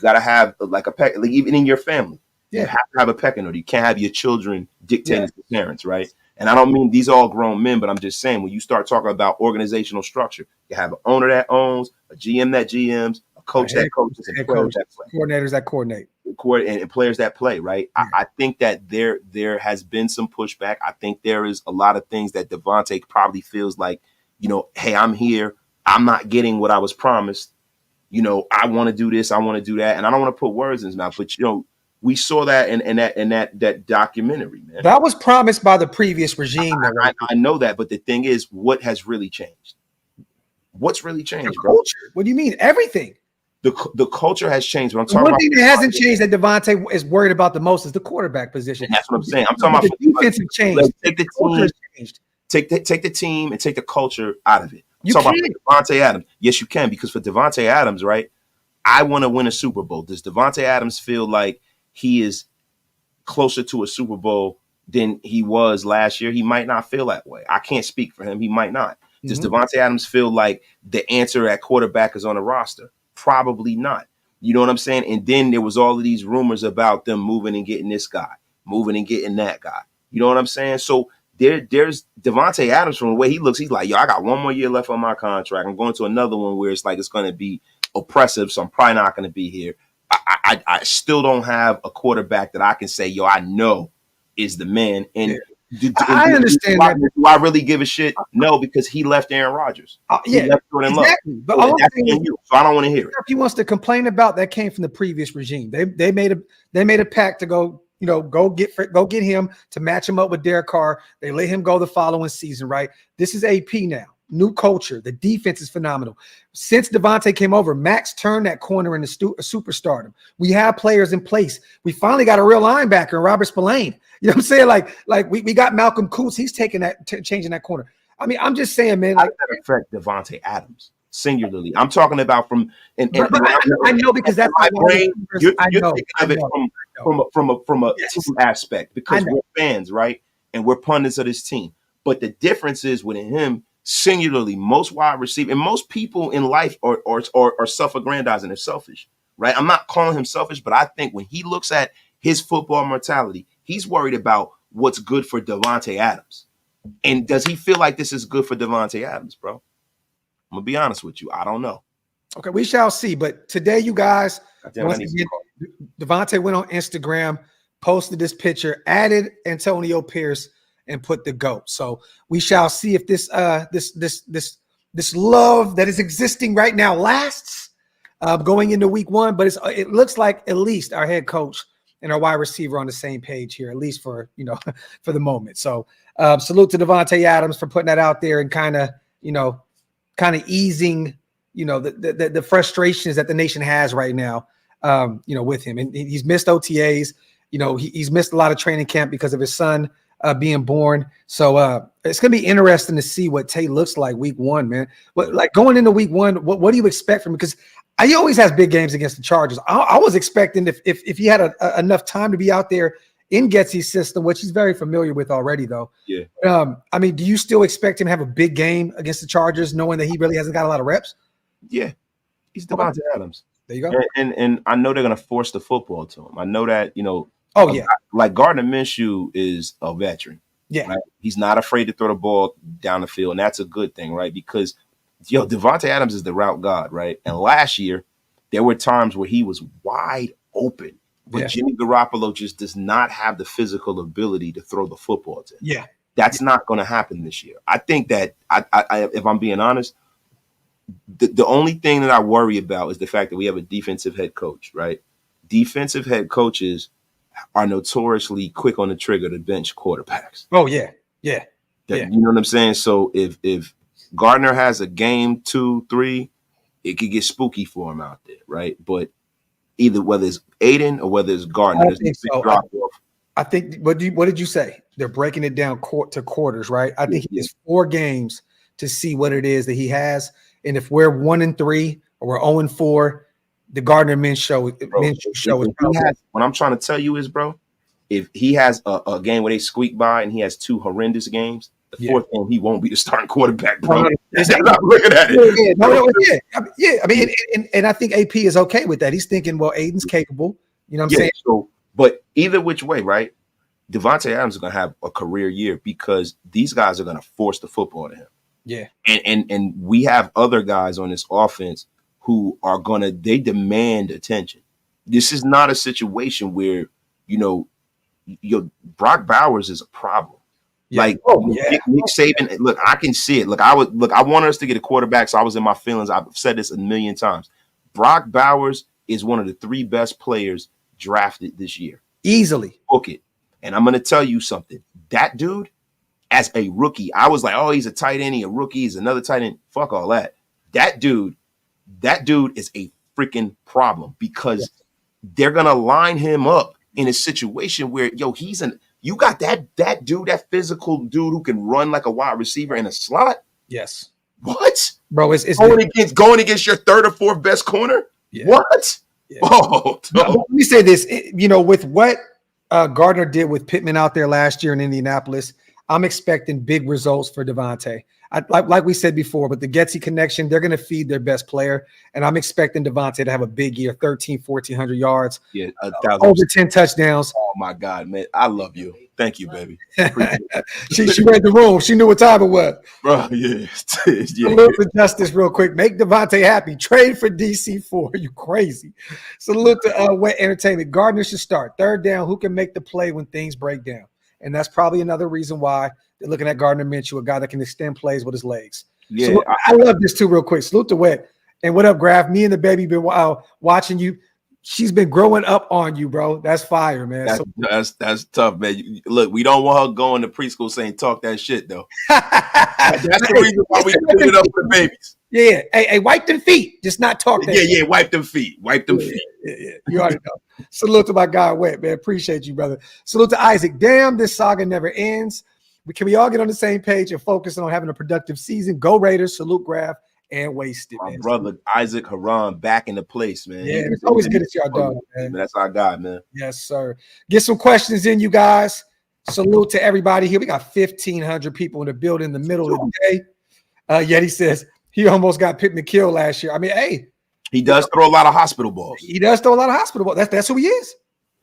gotta have like a peck, like even in your family. Yeah. You have to have a pecking order. You can't have your children dictating to parents, right? And I don't mean these all grown men, but I'm just saying when you start talking about organizational structure, you have an owner that owns, a GM that GMs, a coach that coaches, and players that play. Coordinators that coordinate. And players that play, right? Yeah. I think that there has been some pushback. I think there is a lot of things that Davante probably feels like, hey, I'm here. I'm not getting what I was promised. I want to do this. I want to do that. And I don't want to put words in his mouth, but, we saw that in that documentary, man. That was promised by the previous regime. I know that, but the thing is, what has really changed? What's really changed, bro? What do you mean? Everything. The culture has changed. But I'm talking one thing that hasn't changed that Davante is worried about the most is the quarterback position. And that's what I'm saying. I'm talking about the defensive change. Take the team, changed. Take the team and take the culture out of it. I'm talking about Davante Adams. Yes, you can, because for Davante Adams, right? I want to win a Super Bowl. Does Davante Adams feel like he is closer to a Super Bowl than he was last year? He might not feel that way. I can't speak for him. He might not. Does Davante Adams feel like the answer at quarterback is on the roster? Probably not. You know what I'm saying? And then there was all of these rumors about them moving and getting this guy, moving and getting that guy. You know what I'm saying? So there's Davante Adams. From the way he looks, he's like, yo, I got one more year left on my contract. I'm going to another one where it's like it's going to be oppressive, so I'm probably not going to be here. I still don't have a quarterback that I can say, yo, I know is the man. And I understand that. Do I really give a shit? No, because he left Aaron Rodgers. He left Jordan Love. Exactly. But so I don't want to hear it. If he wants to complain about that, came from the previous regime. They made a pact to go, go get him to match him up with Derek Carr. They let him go the following season, right? This is AP now. New culture. The defense is phenomenal. Since Davante came over, Max turned that corner into superstardom. We have players in place. We finally got a real linebacker in Robert Spillane. You know what I'm saying? Like we got Malcolm Coots. He's taking that, changing that corner. I mean, I'm just saying, man. How does that affect Davante Adams singularly? I'm talking about from. I know because that's my brain. You're thinking of it from a team aspect because we're fans, right? And we're pundits of this team. But the difference is with him. Singularly, most wide receiver and most people in life are self-aggrandizing. They're selfish, right? I'm not calling him selfish, but I think when he looks at his football mentality, he's worried about what's good for Davante Adams. And does he feel like this is good for Davante Adams, bro? I'm gonna be honest with you. I don't know. Okay, we shall see. But today, you guys, Davante went on Instagram, posted this picture, added Antonio Pierce, and put the GOAT. So we shall see if this love that is existing right now lasts going into week one. But it looks like at least our head coach and our wide receiver on the same page here, at least for for the moment. So salute to Davante Adams for putting that out there and kind of easing the frustrations that the nation has right now with him. And he's missed OTAs. He's missed a lot of training camp because of his son being born. So it's going to be interesting to see what Tay looks like week one, man. But like going into week one, what do you expect from him? Because he always has big games against the Chargers. I was expecting if he had enough time to be out there in Getsy's system, which he's very familiar with already, though. Yeah. I mean, do you still expect him to have a big game against the Chargers, knowing that he really hasn't got a lot of reps? Yeah. He's Davante Adams. There you go. And I know they're going to force the football to him. I know that, Oh, yeah. Like Gardner Minshew is a veteran. Yeah. Right? He's not afraid to throw the ball down the field, and that's a good thing, right? Because Davante Adams is the route god, right? And last year, there were times where he was wide open, but Jimmy Garoppolo just does not have the physical ability to throw the football to him. Yeah. That's not going to happen this year. I think that, I if I'm being honest, the only thing that I worry about is the fact that we have a defensive head coach, right? Defensive head coaches are notoriously quick on the trigger to bench quarterbacks. Oh, yeah. You know what I'm saying? So if Gardner has a game 2, 3, it could get spooky for him out there, right? But either whether it's Aidan or whether it's Gardner, there's a big drop off. I think what did you say? They're breaking it down to quarters, right? I think he has 4 games to see what it is that he has. And if we're 1-3 or we're 0-4, the Gardner Minshew show is probably. What I'm trying to tell you is, bro, if he has a game where they squeak by and he has 2 horrendous games, the 4th game he won't be the starting quarterback, bro. I'm looking at it. I mean, and I think AP is okay with that. He's thinking, well, Aidan's capable. You know what I'm saying? So, but either which way, right? Davante Adams is going to have a career year because these guys are going to force the football to him. Yeah. And we have other guys on this offense who are they demand attention. This is not a situation where, Brock Bowers is a problem. Yeah. Like Nick Saban, look, I can see it. I want us to get a quarterback, so I was in my feelings. I've said this a million times. Brock Bowers is one of the 3 best players drafted this year. Easily. Book it. And I'm going to tell you something. That dude, as a rookie, I was like, oh, he's a tight end. He's a rookie. He's another tight end. Fuck all that. That dude is a freaking problem because they're going to line him up in a situation where, you got that dude, that physical dude who can run like a wide receiver in a slot? Yes. What? Bro, it's going against your 3rd or 4th best corner? Yeah. What? Yeah. Oh, let me say this. With what Gardner did with Pittman out there last year in Indianapolis, I'm expecting big results for Davante. Like we said before, but the Getsy connection, they're going to feed their best player. And I'm expecting Davante to have a big year, 1,400 yards, over 10 touchdowns. Oh, my God, man. I love you. Thank you, baby. She read the room. She knew what time it was. Bro, yeah. A little to justice real quick. Make Davante happy. Trade for DC4. You crazy. Salute to Wet Entertainment. Gardner should start. 3rd down. Who can make the play when things break down? And that's probably another reason why they're looking at Gardner Minshew, a guy that can extend plays with his legs. Yeah, so I love this too, real quick. Salute to Wet. And what up, Graf? Me and the baby been watching you. She's been growing up on you, bro. That's fire, man. That's tough, man. Look, we don't want her going to preschool saying talk that shit, though. That's the reason why we clean it up for the babies. Yeah. Hey, wipe them feet. Just not talk that. Yeah, wipe them feet. Wipe them feet. Yeah. You already know. Salute to my guy, Wet, man. Appreciate you, brother. Salute to Isaac. Damn, this saga never ends. Can we all get on the same page and focus on having a productive season? Go Raiders. Salute, Graf. And wasted, my brother Isaac Haran back in the place, man. Yeah, it's always good to see our dog, man. That's our guy, man. Yes, sir. Get some questions in, you guys. Salute to everybody here. We got 1,500 people in the building in the middle of the day. Yeti says he almost got Pittman killed last year. I mean, hey, he does throw a lot of hospital balls. He does throw a lot of hospital balls. That's who he is.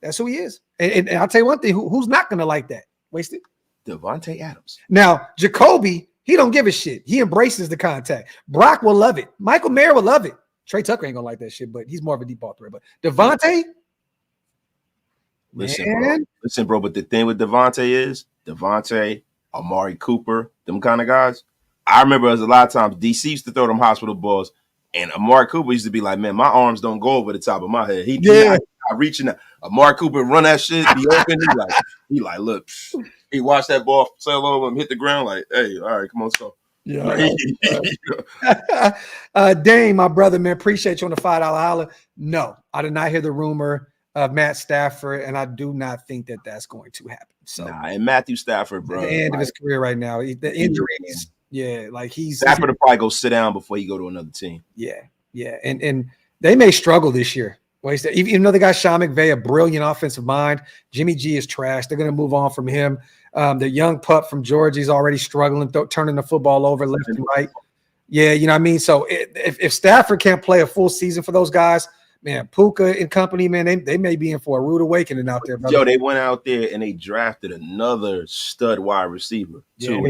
That's who he is. And I'll tell you one thing: who's not going to like that? Wasted. Davante Adams. Now, Jacoby. He don't give a shit. He embraces the contact. Brock will love it. Michael Mayer will love it. Trey Tucker ain't gonna like that shit, but he's more of a deep ball threat. But Davante, listen, bro. But the thing with Davante is Amari Cooper, them kind of guys. I remember as a lot of times DC used to throw them hospital balls, and Amari Cooper used to be like, "Man, my arms don't go over the top of my head." He not reaching out. Amari Cooper run that shit, be open. He like, look. He watched that ball sail over him, hit the ground like, hey, all right, come on, let's go. Yeah. Dane, my brother, man, appreciate you on the $5 holler. No, I did not hear the rumor of Matt Stafford, and I do not think that that's going to happen. So, and Matthew Stafford, bro, at the end of his career right now, the injuries, Stafford will probably go sit down before he go to another team. Yeah, and they may struggle this year. Even though they got Sean McVay, a brilliant offensive mind, Jimmy G is trash. They're going to move on from him. The young pup from Georgia is already struggling, turning the football over left and right. Yeah, you know what I mean? So if Stafford can't play a full season for those guys, man, Puka and company, man, they may be in for a rude awakening out there, brother. Yo, they went out there and they drafted another stud wide receiver. Yeah,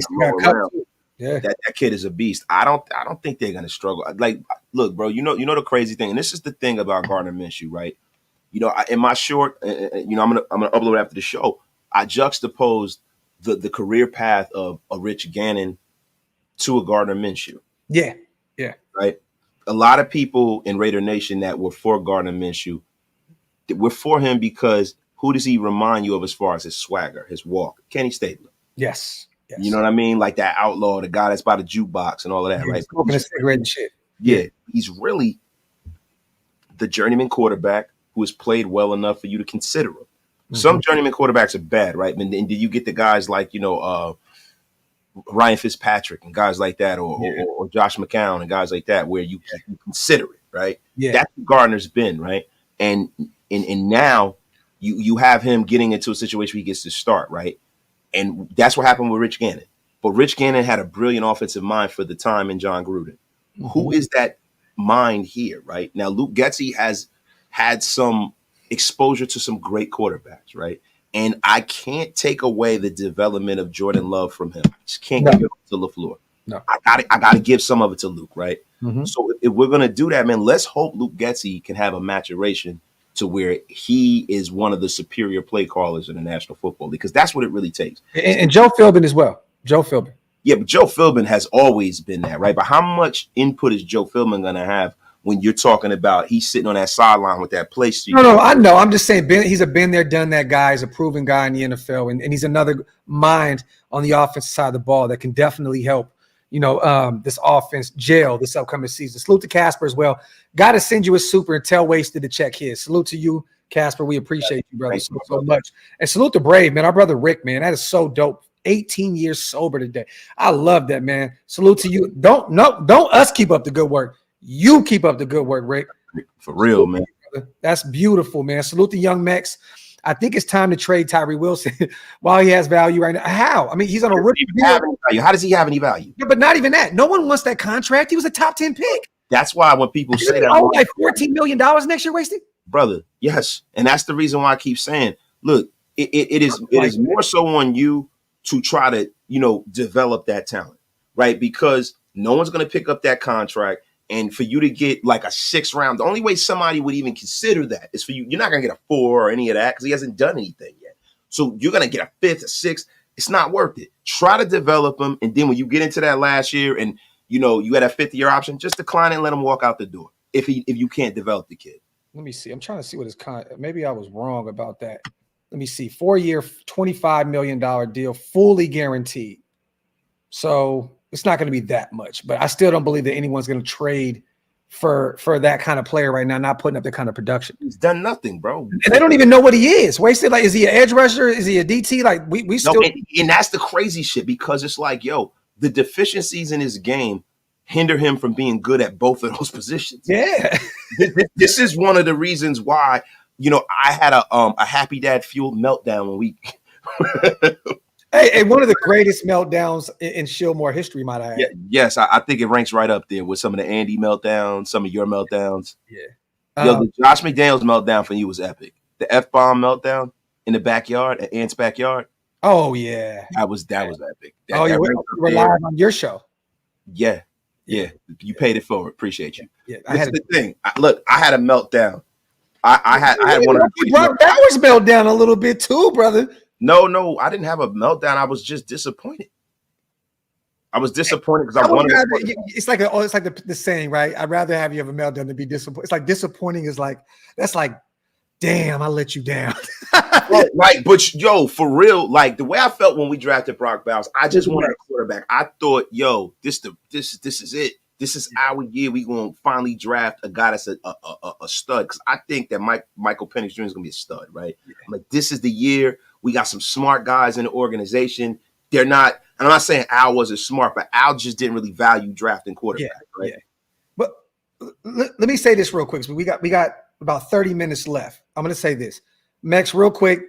Yeah. That kid is a beast. I don't think they're gonna struggle. Like, look, bro, you know the crazy thing, and this is the thing about Gardner Minshew, right? In my short, I'm gonna upload after the show. I juxtaposed the career path of a Rich Gannon to a Gardner Minshew. Yeah. Right. A lot of people in Raider Nation that were for Gardner Minshew, we're for him because who does he remind you of as far as his swagger, his walk? Kenny Stabler. Yes. You know what I mean? Like that outlaw, the guy that's by the jukebox and all of that, right? Smoking a cigarette and shit. Yeah, he's really the journeyman quarterback who has played well enough for you to consider him. Mm-hmm. Some journeyman quarterbacks are bad, right? And then you get the guys like, Ryan Fitzpatrick and guys like that, or Josh McCown and guys like that, where you consider it, right? Yeah. That's what Gardner's been, right? And now you have him getting into a situation where he gets to start, right? And that's what happened with Rich Gannon. But Rich Gannon had a brilliant offensive mind for the time in John Gruden. Mm-hmm. Who is that mind here, right? Now, Luke Getsy has had some exposure to some great quarterbacks, right? And I can't take away the development of Jordan Love from him. I just can't give it to LaFleur. No. I got to give some of it to Luke, right? Mm-hmm. So if we're going to do that, man, let's hope Luke Getsy can have a maturation to where he is one of the superior play callers in the National Football League, because that's what it really takes. And Joe Philbin as well. Joe Philbin. Yeah, but Joe Philbin has always been that, right? But how much input is Joe Philbin going to have when you're talking about he's sitting on that sideline with that play sheet? No, I know. I'm just saying he's a been there, done that guy. He's a proven guy in the NFL, and he's another mind on the offensive side of the ball that can definitely help, this offense gel this upcoming season. Salute to Casper as well. Got to send you a super and tell Wasted to check his. Salute to you, Casper. We appreciate you, brother, so much. And salute to Brave, man. Our brother Rick, man. That is so dope. 18 years sober today. I love that, man. Salute to you. Don't us keep up the good work. You keep up the good work, Rick. For real, man. That's beautiful, man. Salute to Young Mex. I think it's time to trade Tyree Wilson while he has value right now. How? I mean, he's on a rookie deal. How does he have any value? Yeah, but not even that. No one wants that contract. He was a top 10 pick. That's why when people say that, like $14 million next year, Wasted? Brother, yes. And that's the reason why I keep saying, look, it is more so on you to try to, develop that talent, right? Because no one's going to pick up that contract. And for you to get like a 6th round, the only way somebody would even consider that is for you. You're not going to get a 4 or any of that because he hasn't done anything yet. So you're going to get a 5th, a 6th. It's not worth it. Try to develop him. And then when you get into that last year and, you had a 5th-year option, just decline it and let him walk out the door if you can't develop the kid. Let me see. I'm trying to see what his maybe I was wrong about that. Let me see. 4-year, $25 million deal, fully guaranteed. So it's not going to be that much, but I still don't believe that anyone's going to trade for that kind of player right now, not putting up the kind of production. He's done nothing, bro. And they don't even know what he is. Wasted. Like, is he an edge rusher? Is he a DT? Like, we still. And that's the crazy shit, because it's like, the deficiencies in his game hinder him from being good at both of those positions. Yeah. This is one of the reasons why, I had a happy dad fueled meltdown when we. Hey, one of the greatest meltdowns in Shillmore history, might I add. Yeah, yes, I think it ranks right up there with some of the Andy meltdowns, some of your meltdowns. Yeah. The Josh McDaniels meltdown for you was epic. The F-bomb meltdown in the backyard, at Ant's backyard. Oh, yeah. That was epic. You were live on your show. Yeah. You paid it forward. Appreciate you. Yeah. This is the thing. I had a meltdown. I had one of the. Brought Bowers meltdown a little bit too, brother. No, I didn't have a meltdown. I was just disappointed. I was disappointed because I wanted. It's like the saying, right? I'd rather have you have a meltdown than be disappointed. It's like disappointing is like that's like, damn, I let you down. Right, but for real, like the way I felt when we drafted Brock Bowers, I just wanted a quarterback. I thought, this is it. This is our year. We gonna finally draft a guy that's a stud, because I think that Michael Penix Jr. is gonna be a stud, right? Yeah. I'm like, this is the year. We got some smart guys in the organization. They're not, and I'm not saying Al wasn't smart, but Al just didn't really value drafting quarterback, right? Yeah. But let me say this real quick. So we got about 30 minutes left. I'm going to say this. Mex, real quick,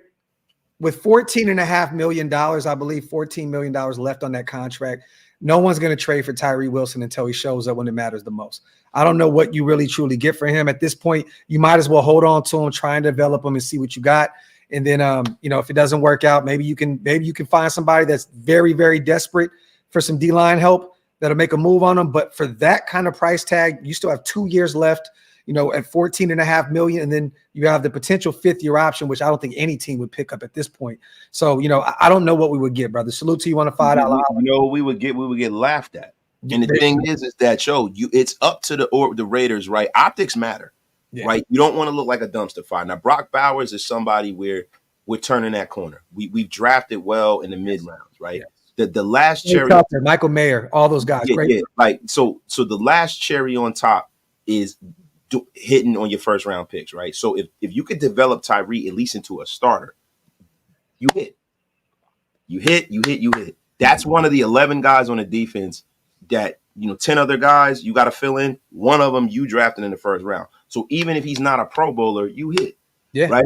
with $14.5 million, I believe $14 million left on that contract, no one's going to trade for Tyree Wilson until he shows up when it matters the most. I don't know what you really truly get for him at this point. You might as well hold on to him, try and develop him and see what you got. And then, if it doesn't work out, maybe you can find somebody that's very, very desperate for some D-line help that'll make a move on him. But for that kind of price tag, you still have 2 years left, at $14.5 million. And then you have the potential 5th-year option, which I don't think any team would pick up at this point. So, I don't know what we would get, brother. Salute to you on a $5. We would get laughed at. And the thing is that it's up to the Raiders, right? Optics matter, right? You don't want to look like a dumpster fire. Now, Brock Bowers is somebody where we're turning that corner. We've drafted well in the mid rounds, right? The last cherry, Michael Mayer, all those guys, great. So the last cherry on top is hitting on your first round picks, right? So if you could develop Tyree at least into a starter, you hit. That's one of the 11 guys on the defense that 10 other guys you got to fill in. One of them you drafted in the first round. So even if he's not a Pro Bowler, you hit, right?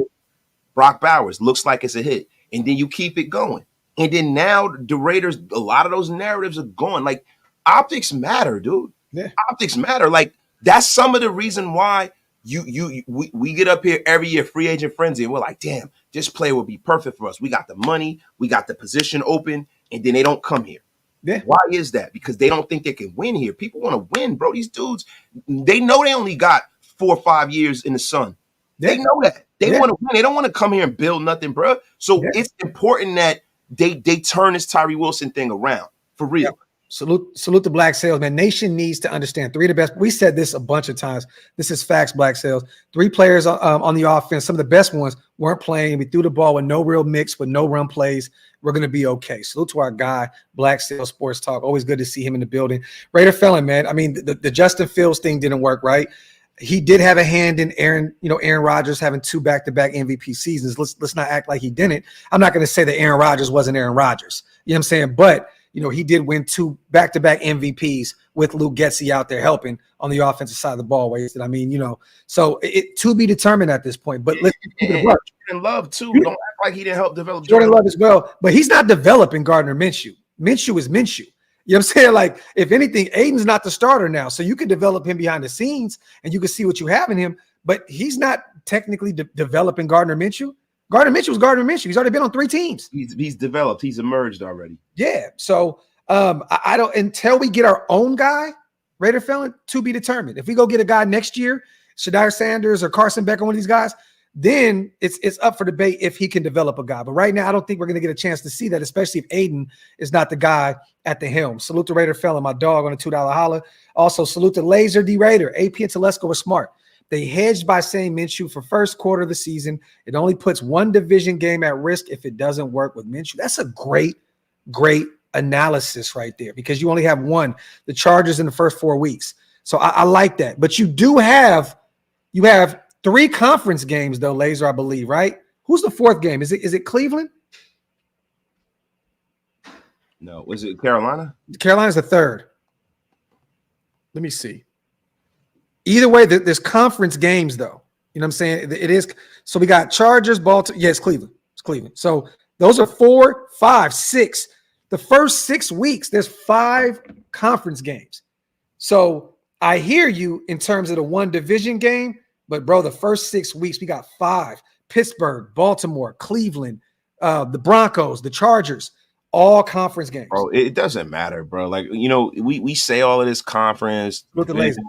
Brock Bowers looks like it's a hit, and then you keep it going. And then now the Raiders, a lot of those narratives are gone. Like, optics matter, dude. Yeah. Optics matter. Like, that's some of the reason why we get up here every year, free agent frenzy, and we're like, damn, this player would be perfect for us. We got the money, we got the position open, and then they don't come here. Yeah. Why is that? Because they don't think they can win here. People want to win, bro. These dudes, they know they only got 4 or 5 years in the sun. They know that. They want to win. They don't want to come here and build nothing, bro. So it's important that they turn this Tyree Wilson thing around for real. Yeah. Salute the Black Sales, man. Nation needs to understand 3 of the best. We said this a bunch of times. This is facts, Black Sales. 3 players on the offense. Some of the best ones weren't playing. We threw the ball with no real mix, with no run plays. We're going to be okay. Salute to our guy, Black Sales Sports Talk. Always good to see him in the building. Raider Felon, man. I mean, the Justin Fields thing didn't work, right? He did have a hand in Aaron Rodgers having 2 back-to-back MVP seasons. Let's not act like he didn't. I'm not going to say that Aaron Rodgers wasn't Aaron Rodgers. You know what I'm saying? But he did win 2 back-to-back MVPs with Luke Getsy out there helping on the offensive side of the ball. I mean, so it to be determined at this point. But let's keep it work. Jordan Love too. Don't act like he didn't help develop Jordan Love as well. But he's not developing Gardner Minshew. Minshew is Minshew. You know what I'm saying? Like, if anything, Aidan's not the starter now. So you can develop him behind the scenes and you can see what you have in him. But he's not technically developing Gardner Minshew. Gardner Minshew was Gardner Minshew. He's already been on 3 teams. He's developed. He's emerged already. Yeah. So I don't, until we get our own guy, Raider Felon, to be determined. If we go get a guy next year, Shedeur Sanders or Carson Beck or one of these guys, then it's up for debate if he can develop a guy. But right now, I don't think we're going to get a chance to see that, especially if Aidan is not the guy at the helm. Salute to Raider Felon, my dog on a $2 holla. Also, salute to Laser D Raider. AP and Telesco were smart. They hedged by saying Minshew for first quarter of the season. It only puts 1 division game at risk if it doesn't work with Minshew. That's a great analysis right there, because you only have 1, the Chargers in the first 4 weeks. So I like that. But you have 3 conference games though, Laser, I believe, right? Who's the 4th game? Is it Cleveland? No, was it Carolina? Carolina's the 3rd. Let me see. Either way, there's conference games though. You know what I'm saying? It is. So we got Chargers, Baltimore. Yeah, it's Cleveland. It's Cleveland. So those are 4, 5, 6. The first 6 weeks, there's 5 conference games. So I hear you in terms of the 1 division game, but bro, the first 6 weeks, we got 5. Pittsburgh, Baltimore, Cleveland, the Broncos, the Chargers, all conference games. Bro, it doesn't matter, bro. Like, we say all of this conference. Look at Laser.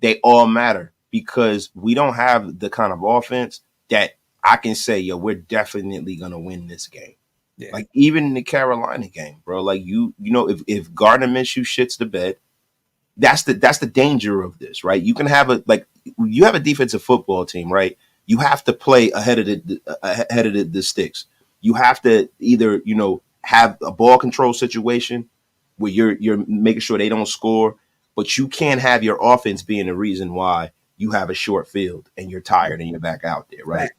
They all matter because we don't have the kind of offense that I can say, yo, we're definitely going to win this game. Yeah. Like, even in the Carolina game, bro, like, if Gardner Minshew shits the bed, that's the danger of this, right? You can have you have a defensive football team, right? You have to play ahead of the sticks. You have to either, have a ball control situation where you're making sure they don't score, but you can't have your offense being the reason why you have a short field and you're tired and you're back out there, right?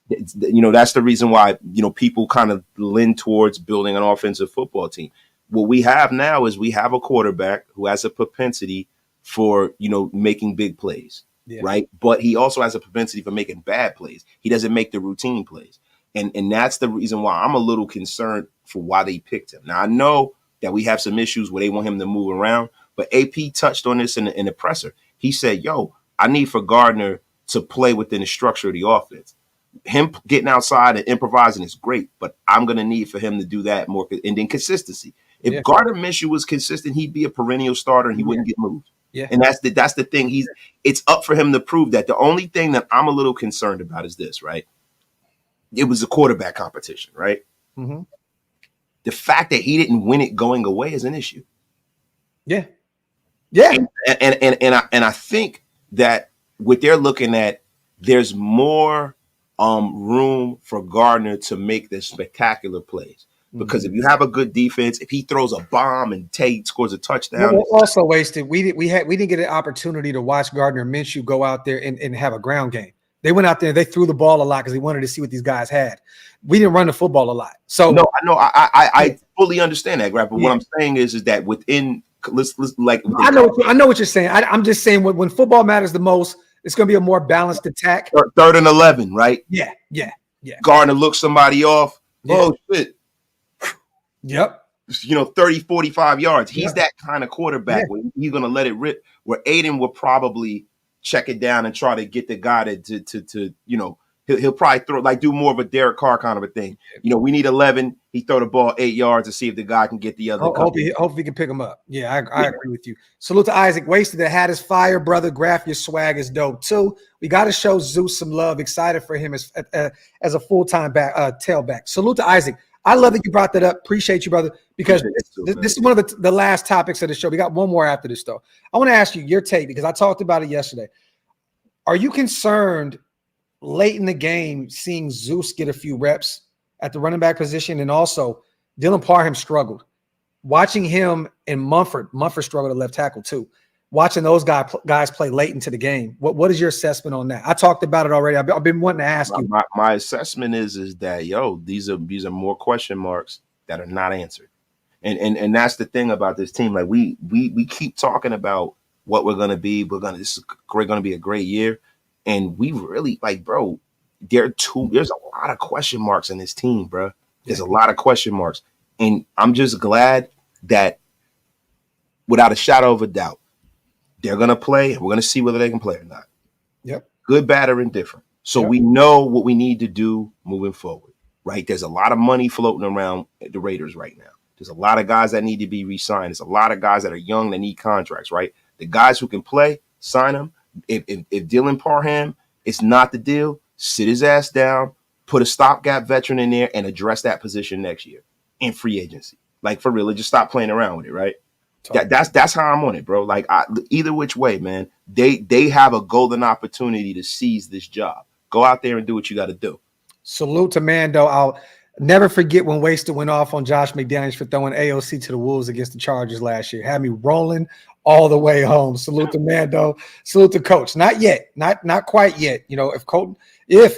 That's the reason why, people kind of lean towards building an offensive football team. What we have now is we have a quarterback who has a propensity for, making big plays, right? But he also has a propensity for making bad plays. He doesn't make the routine plays. And that's the reason why I'm a little concerned for why they picked him. Now, I know that we have some issues where they want him to move around, but AP touched on this in the presser. He said, yo, I need for Gardner to play within the structure of the offense. Him getting outside and improvising is great, but I'm going to need for him to do that more. And then consistency. If Gardner Minshew was consistent, he'd be a perennial starter and he wouldn't get moved. Yeah. And that's the thing. It's up for him to prove that. The only thing that I'm a little concerned about is this, right? It was a quarterback competition, right? Mm-hmm. The fact that he didn't win it going away is an issue. Yeah. Yeah. And I think that what they're looking at, there's more room for Gardner to make the spectacular plays. Because if you have a good defense, if he throws a bomb and Tate scores a touchdown, we're also wasted. We didn't get an opportunity to watch Gardner Minshew go out there and have a ground game. They went out there, they threw the ball a lot because they wanted to see what these guys had. We didn't run the football a lot. So no, I know, I fully understand that, Grab. But what I'm saying is that within I know what you're saying. I'm just saying when football matters the most, it's going to be a more balanced attack. 3rd and 11, right? Yeah. Gardner looks somebody off. Yeah. Oh shit. Yep. 30, 45 yards. He's that kind of quarterback where he's going to let it rip, where Aidan will probably check it down and try to get the guy to he'll probably do more of a Derek Carr kind of a thing. We need 11. He throw the ball 8 yards to see if the guy can get the other. Hope he can pick him up. Yeah, I agree with you. Salute to Isaac. Wasted that hat is fire, brother. Graph, your swag is dope too. We got to show Zeus some love. Excited for him as a full-time tailback. Salute to Isaac. I love that you brought that up. Appreciate you, brother, because this is one of the last topics of the show. We got one more after this, though. I want to ask you your take because I talked about it yesterday. Are you concerned late in the game seeing Zeus get a few reps at the running back position, and also Dylan Parham struggled? Watching him and Mumford struggled at left tackle too. Watching those guys play late into the game. What is your assessment on that? I talked about it already. I've been wanting to ask you. My assessment is that these are more question marks that are not answered, and that's the thing about this team. Like we keep talking about what we're gonna be. This is gonna be a great year, and we really bro. There's a lot of question marks in this team, bro. There's a lot of question marks, and I'm just glad that, without a shadow of a doubt, they're going to play, and we're going to see whether they can play or not. Yep. Good, bad, or indifferent. So we know what we need to do moving forward, right? There's a lot of money floating around the Raiders right now. There's a lot of guys that need to be re-signed. There's a lot of guys that are young that need contracts, right? The guys who can play, sign them. If Dylan Parham is not the deal, sit his ass down, put a stopgap veteran in there, and address that position next year in free agency. For real, just stop playing around with it, right? That's how I'm on it, bro. Either which way, man, they have a golden opportunity to seize this job. Go out there and do what you got to do. Salute to Mando. I'll never forget when Wasted went off on Josh McDaniels for throwing AOC to the Wolves against the Chargers last year. Had me rolling all the way home. Salute to Mando. Salute to Coach. Not yet. Not quite yet. If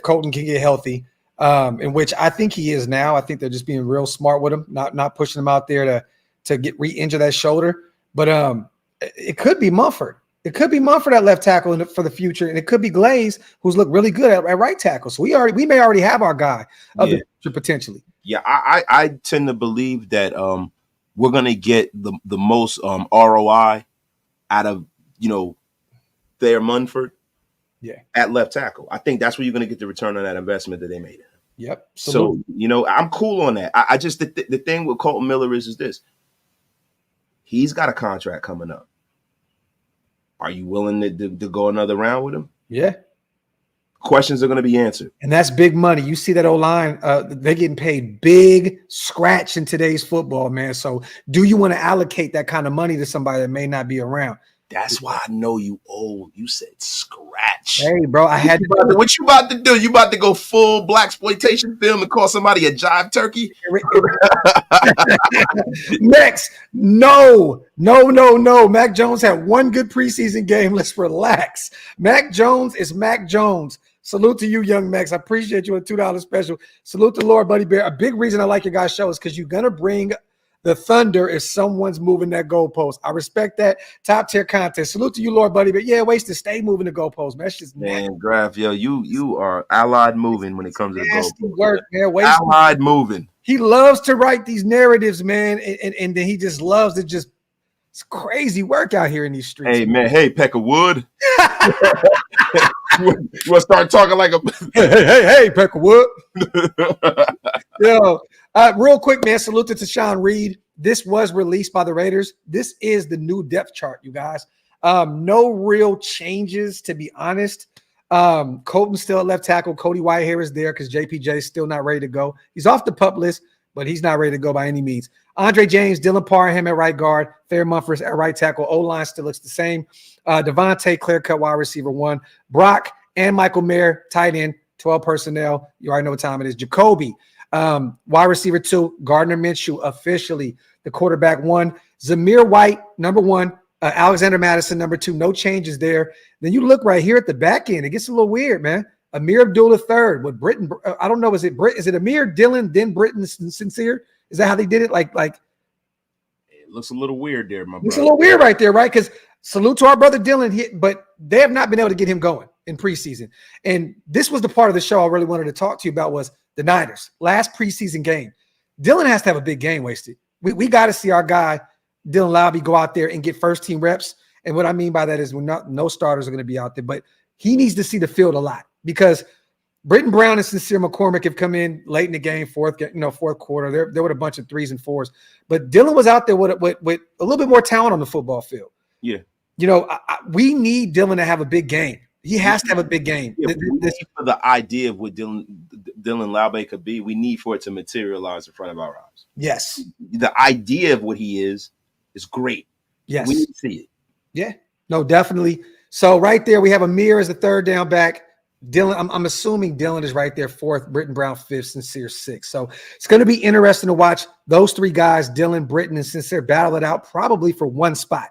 Colton can get healthy, in which I think he is now. I think they're just being real smart with him, not pushing him out there to get re-injure that shoulder. But it could be Mumford. It could be Mumford at left tackle for the future, and it could be Glaze, who's looked really good at right tackle. So we may already have our guy of the future potentially. Yeah, I tend to believe that we're gonna get the most ROI out of Thayer Munford. Yeah, at left tackle. I think that's where you're gonna get the return on that investment that they made. Yep. So I'm cool on that. I just the thing with Colton Miller is this. He's got a contract coming up. Are you willing to go another round with him? Yeah. Questions are going to be answered. And that's big money. You see that O-line, they're getting paid big scratch in today's football, man. So do you want to allocate that kind of money to somebody that may not be around? That's why I know you old. You said scratch. Hey, bro, I had to. What you about to do? You about to go full blaxploitation film and call somebody a jive turkey? Next, no. Mac Jones had one good preseason game. Let's relax. Mac Jones is Mac Jones. Salute to you, young Max. I appreciate you a $2 special. Salute to Lord Buddy Bear. A big reason I like your guys' show is because you're gonna bring the thunder if someone's moving that goalpost. I respect that. Top tier content. Salute to you, Lord Buddy. But yeah, Wasted, stay moving the goalpost, man. That's just man, Graf, yo, you are allied moving when it comes to the goalpost. Work, man. Wasted. Allied moving. He loves to write these narratives, man, and then he just loves to just. It's crazy work out here in these streets. Hey, man. Hey, peck of wood. You want to start talking like a hey, peck of wood. Yo, real quick, man. Salute to Tashawn Reed. this was released by the Raiders. This is the new depth chart, you guys. No real changes, to be honest. Colton's still at left tackle. Cody Whitehair is there because JPJ is still not ready to go. He's off the PUP list, but he's not ready to go by any means. Andre James, Dylan Parham at right guard, Fair Mumford at right tackle. O-line still looks the same. Davante, clear-cut wide receiver 1. Brock and Michael Mayer, tight end, 12 personnel. You already know what time it is. Jacoby, wide receiver 2. Gardner Minshew, officially the quarterback 1. Zamir White, number 1. Alexander Madison, number 2. No changes there. Then you look right here at the back end. It gets a little weird, man. Amir Abdullah III with Britton. I don't know. Is it Amir, Dylan, then Britton, Sincere? Is that how they did it? Like it looks a little weird there, my brother. It's a little weird right there, right? Because salute to our brother Dylan, but they have not been able to get him going in preseason. And this was the part of the show I really wanted to talk to you about was the Niners. Last preseason game. Dylan has to have a big game wasted. We got to see our guy, Dylan Lowby, go out there and get first-team reps. And what I mean by that is no starters are going to be out there, but he needs to see the field a lot because Britton Brown and Sincere McCormick have come in late in the game, fourth quarter. There were a bunch of 3s and 4s, but Dylan was out there with a little bit more talent on the football field. Yeah, we need Dylan to have a big game. He has to have a big game. Yeah, for the idea of what Dylan Lowby could be, we need for it to materialize in front of our eyes. Yes, the idea of what he is great. Yes, we need to see it. Yeah, no, definitely. So right there, we have Amir as the third down back. Dylan, I'm assuming Dylan is right there, 4th, Britton Brown 5th, Sincere 6th. So it's going to be interesting to watch those 3 guys, Dylan, Britton, and Sincere, battle it out probably for one spot.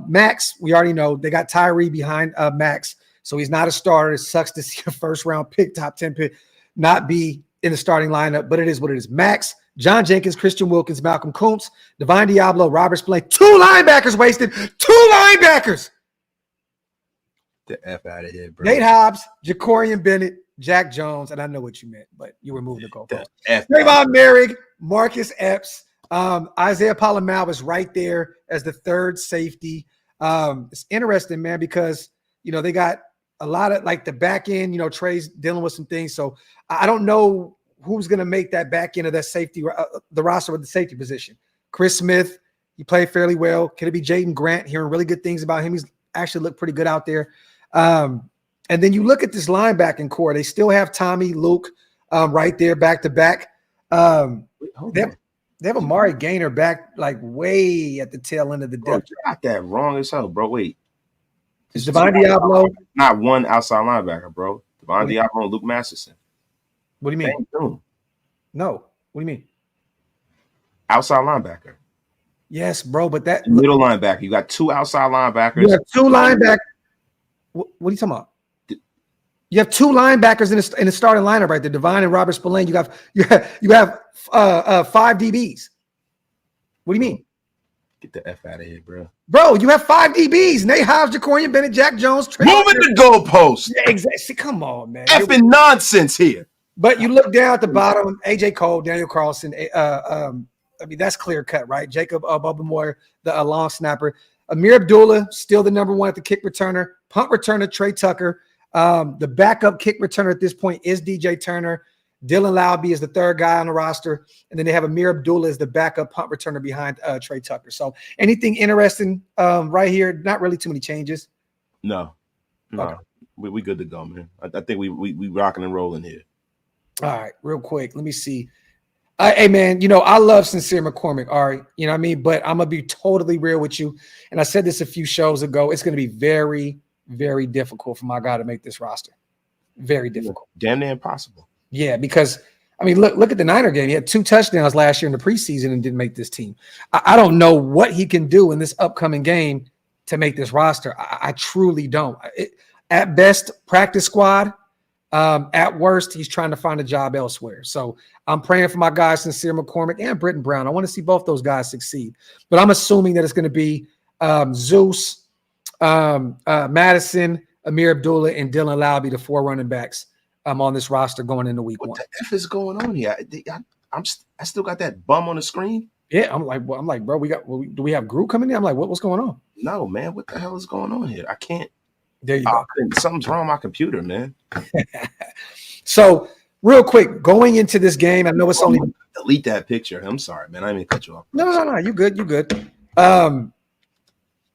Max, we already know they got Tyree behind Max, so he's not a starter. It sucks to see a first-round pick, top 10 pick, not be in the starting lineup, but it is what it is. Max, John Jenkins, Christian Wilkins, Malcolm Kuntz, Divine Diablo, Robert Spillane. 2 linebackers wasted. 2 linebackers. The F out of here, bro. Nate Hobbs, Jacorian Bennett, Jack Jones, and I know what you meant, but you removed the goalpost. Trayvon Merrick, Marcus Epps, Isaiah Palomar was right there as the 3rd safety. It's interesting, man, because they got a lot of like the back end. Trey's dealing with some things, so I don't know who's going to make that back end of that safety, the roster with the safety position. Chris Smith, he played fairly well. Could it be Jaden Grant? Hearing really good things about him. He's actually looked pretty good out there. And then you look at this linebacking core. They still have Tommy, Luke right there back to back. They have Amari Gaynor back like way at the tail end of the depth. You got that wrong as hell, bro. Wait. It's Divine Diablo. Not one outside linebacker, bro. Divine Diablo and Luke Masterson. What do you mean? No. What do you mean? Outside linebacker. Yes, bro, but that middle linebacker. You got 2 outside linebackers. You have 2 linebackers. What are you talking about? You have 2 linebackers in the starting lineup right there, Divine and Robert Spillane. You have 5 DBs. What do you mean? Get the F out of here, bro. Bro, you have 5 DBs. Nate Hobbs, Jacorian Bennett, Jack Jones. Moving the goalpost. Yeah, exactly. Come on, man. Effing nonsense here. But you look down at the bottom, AJ Cole, Daniel Carlson. That's clear cut, right? Jacob Bubbamoyer, the long snapper. Amir Abdullah, still the number 1 at the kick returner. Punt returner, Trey Tucker. The backup kick returner at this point is DJ Turner. Dylan Lowby is the 3rd guy on the roster. And then they have Amir Abdullah as the backup punt returner behind Trey Tucker. So anything interesting right here? Not really too many changes. No. Okay. We good to go, man. I think we rocking and rolling here. All right, real quick. Let me see. Hey, man, I love Sincere McCormick, Ari. You know what I mean? But I'm going to be totally real with you. And I said this a few shows ago. It's going to be very, very difficult for my guy to make this roster. Very difficult. Damn near impossible. Yeah, because, look at the Niner game. He had 2 touchdowns last year in the preseason and didn't make this team. I don't know what he can do in this upcoming game to make this roster. I truly don't. At best, practice squad. At worst, he's trying to find a job elsewhere. So I'm praying for my guys, Sincere McCormick and Britton Brown. I want to see both those guys succeed. But I'm assuming that it's going to be Zeus, Madison, Amir Abdullah, and Dylan Lowby, the 4 running backs on this roster going into week 1. What the F is going on here? I still got that bum on the screen. Yeah, I'm like, bro, do we have Gru coming in? I'm like, what's going on? No, man, what the hell is going on here? I can't. There you go. Something's wrong with my computer, man. So Real quick, going into this game, I know it's only delete that picture. I'm sorry, man. I didn't mean to cut you off. No. You good.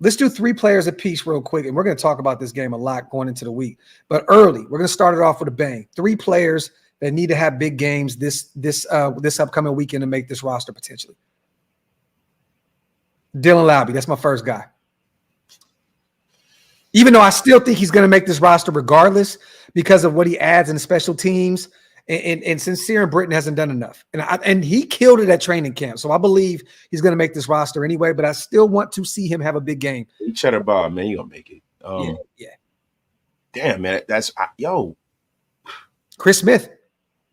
Let's do 3 players apiece real quick, and we're going to talk about this game a lot going into the week. But early, we're going to start it off with a bang. 3 players that need to have big games this upcoming weekend to make this roster potentially. Dylan Lowby, that's my first guy. Even though I still think he's going to make this roster regardless because of what he adds in the special teams. And Sincere and Britton hasn't done enough. And he killed it at training camp. So I believe he's going to make this roster anyway, but I still want to see him have a big game. Cheddar Bob, man, you're going to make it. Yeah. Damn, man. Chris Smith.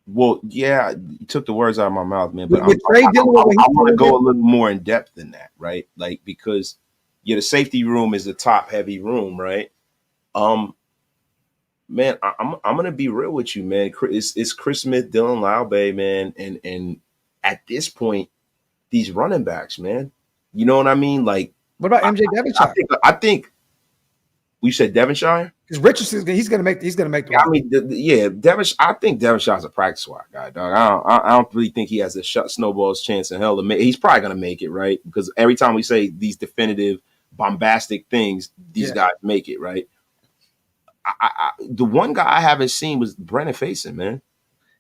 Well, yeah, you took the words out of my mouth, man. But I want to go a little more in depth than that, right? Like, because, the safety room is a top-heavy room, right? Man, I'm gonna be real with you, man. It's Chris Smith, Dylan Lowby, man, and at this point, these running backs, man. You know what I mean? Like, what about MJ Devonshire? I think we said Devonshire. Because Richardson, he's gonna make the. I mean, Devonshire. I think Devonshire's a practice squad guy, dog. I don't really think he has a snowball's chance in hell to make. He's probably gonna make it, right? Because every time we say these definitive, bombastic things, these guys make it, right? The one guy I haven't seen was Brennan Faison, man.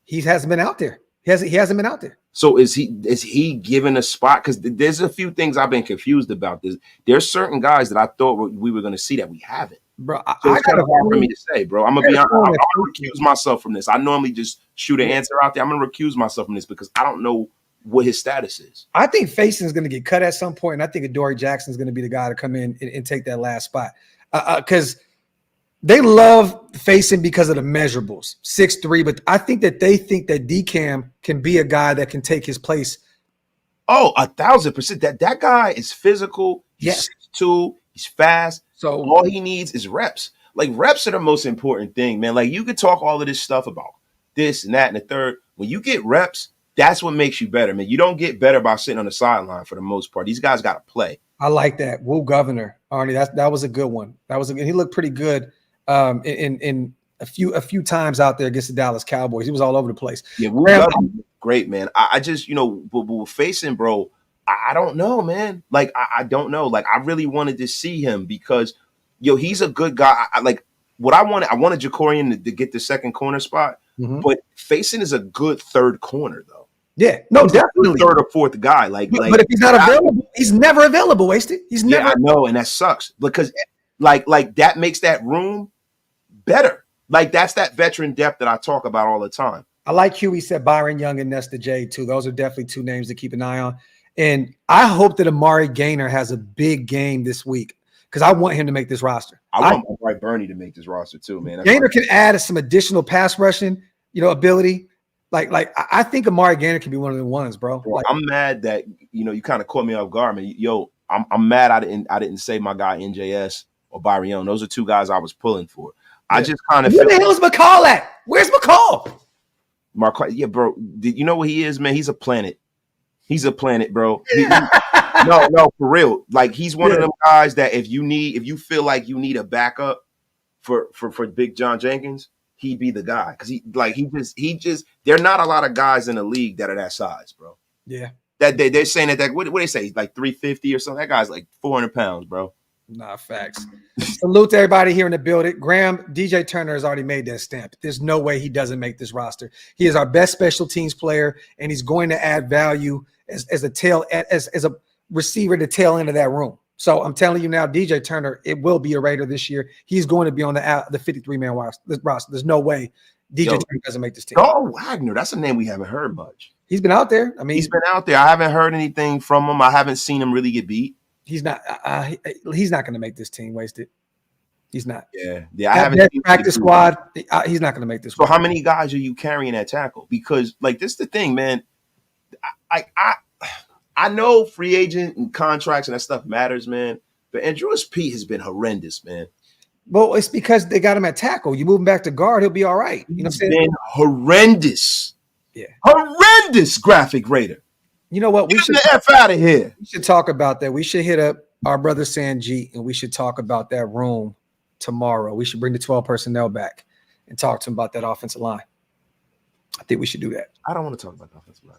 He hasn't been out there. He hasn't been out there. So is he given a spot? Because there's a few things I've been confused about. There's certain guys that I thought we were going to see that we haven't. Bro, so it's kind of hard for me to say, bro. I'm gonna be honest. I'm gonna recuse myself from this. I normally just shoot an answer out there. I'm gonna recuse myself from this because I don't know what his status is. I think Faison is going to get cut at some point, and I think Adoree Jackson is going to be the guy to come in and take that last spot because. They love Faison because of the measurables, 6'3", but I think that they think that DCAM can be a guy that can take his place. Oh, 1,000%. That guy is physical. He's 6'2", he's fast. So all he needs is reps. Like, reps are the most important thing, man. Like, you could talk all of this stuff about this and that and the third. When you get reps, that's what makes you better, man. You don't get better by sitting on the sideline for the most part. These guys got to play. I like that. Woo Governor, Arnie, that was a good one. He looked pretty good. In a few times out there against the Dallas Cowboys. He was all over the place. Yeah, great, man. I just, but Faison, bro, I don't know, man. Like, I don't know. Like, I really wanted to see him because, he's a good guy. I wanted Jacorian to get the second corner spot, but Faison is a good third corner, though. Yeah, no, definitely third or fourth guy. But if he's not available, he's never available. Wasted. He's never. Yeah, I know, and that sucks because like that makes that room better. Like, that's that veteran depth that I talk about all the time. I like Huey said Byron Young and Nesta J too. Those are definitely 2 names to keep an eye on. And I hope that Amari Gaynor has a big game this week because I want him to make this roster. I want Mike Burney to make this roster too, man. Gaynor can add some additional pass rushing, ability. Like I think Amari Gaynor can be one of the ones, bro. I'm mad that you kind of caught me off guard, man. I'm mad I didn't say my guy NJS or Byron Young. Those are 2 guys I was pulling for. I just kind of where the hell is McCall at? Where's McCall? Yeah, bro. You know what he is, man? He's a planet. He's a planet, bro. No, for real. Like, he's one of them guys that if you feel like you need a backup for Big John Jenkins, he'd be the guy. Because he just there are not a lot of guys in the league that are that size, bro. Yeah. That they're saying that what they say, like 350 or something. That guy's like 400 pounds, bro. Nah, facts. Salute to everybody here in the building. Graham, DJ Turner has already made that stamp. There's no way he doesn't make this roster. He is our best special teams player, and he's going to add value as a receiver to tail end of that room. So I'm telling you now, DJ Turner, it will be a Raider this year. He's going to be on the 53-man roster. There's no way DJ Turner doesn't make this team. Oh, Wagner, that's a name we haven't heard much. He's been out there. I mean, he's been out there. I haven't heard anything from him. I haven't seen him really get beat. He's not. He's not going to make this team. Wasted. He's not. Yeah. I haven't seen practice squad. He's not going to make this. So how many guys are you carrying at tackle? Because this is the thing, man. I know free agent and contracts and that stuff matters, man. But Andrews Pete has been horrendous, man. Well, it's because they got him at tackle. You move him back to guard, he'll be all right. You know what I'm saying? Been horrendous. Yeah. Horrendous, Graphic Raider. You know what? Get the F out of here. We should talk about that. We should hit up our brother Sanjeet, and we should talk about that room tomorrow. We should bring the 12 personnel back and talk to him about that offensive line. I think we should do that. I don't want to talk about the offensive line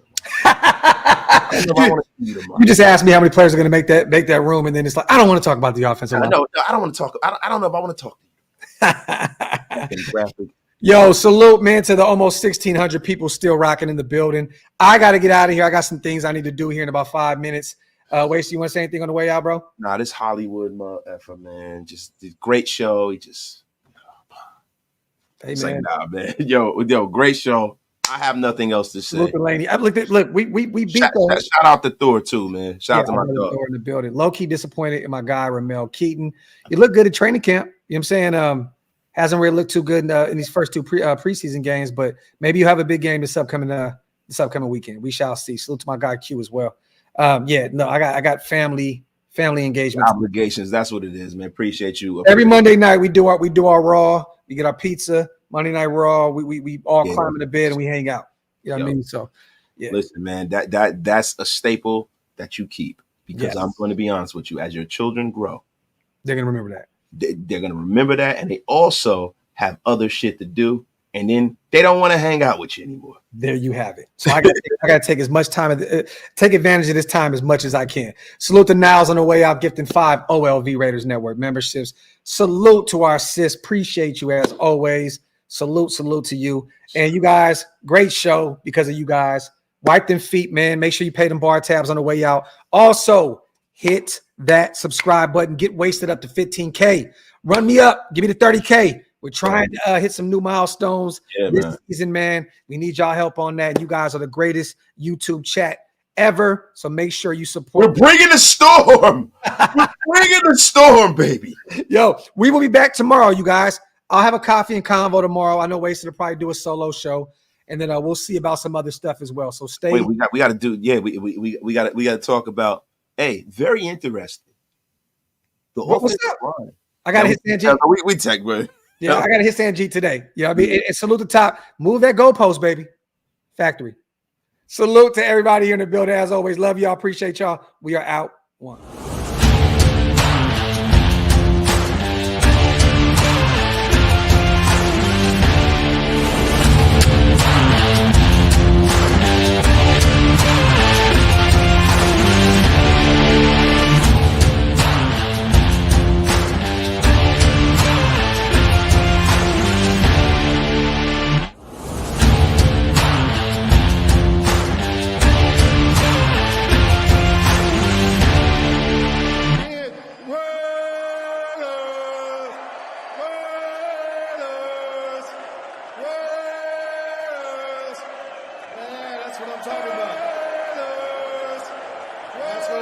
anymore. You just asked me how many players are going to make that room, and then it's like I don't want to talk about the offensive line. No, I don't want to talk. I don't know if I want to talk to you. Graphic. Yo, salute, man, to the almost 1,600 people still rocking in the building. I got to get out of here. I got some things I need to do here in about 5 minutes. Wasty, you want to say anything on the way out, bro? Nah, this Hollywood effort, man. Just great show. He just, hey, it's man. like, nah, man. Yo, great show. I have nothing else to say. Look, we beat shout out to Thor too, man. Shout out to my dog. Thor in the building. Low key disappointed in my guy Ramel Keaton. You look good at training camp. You know what I'm saying? Hasn't really looked too good in these first two preseason games, but maybe you have a big game this upcoming weekend. We shall see. Salute to my guy Q as well. I got family engagement obligations. That's what it is, man. Appreciate you. Every Monday night we do our Raw. We get our pizza. Monday Night Raw. We all climb into bed and we hang out. You know what I mean? So, yeah. Listen, man, that's a staple that you keep because I'm going to be honest with you. As your children grow, they're going to remember that. They're going to remember that, and they also have other shit to do, and then they don't want to hang out with you anymore. There you have it. So I got to take as much time, take advantage of this time as much as I can. Salute to Niles on the way out, gifting 5 OLV Raiders Network memberships. Salute to our sis. Appreciate you as always. Salute to you. And you guys, great show because of you guys. Wipe them feet, man. Make sure you pay them bar tabs on the way out. Also, hit that subscribe button. Get wasted up to 15K. Run me up. Give me the 30K. We're trying to hit some new milestones this season, man. We need y'all help on that. You guys are the greatest YouTube chat ever. So make sure you support. We're bringing the storm. We're bringing the storm, baby. Yo, we will be back tomorrow, you guys. I'll have a coffee and convo tomorrow. I know Wasted will probably do a solo show, and then we'll see about some other stuff as well. So stay. Wait, we got to do. Yeah, we got to talk about. Hey, very interesting. What's up? Line. I got to hit Sanjeet. We tech, bro. Yeah, I got to hit Sanjeet today. You know what I mean? And salute the top. Move that goalpost, baby. Factory. Salute to everybody here in the building. As always, love y'all. Appreciate y'all. We are out. One. That's what I'm talking about.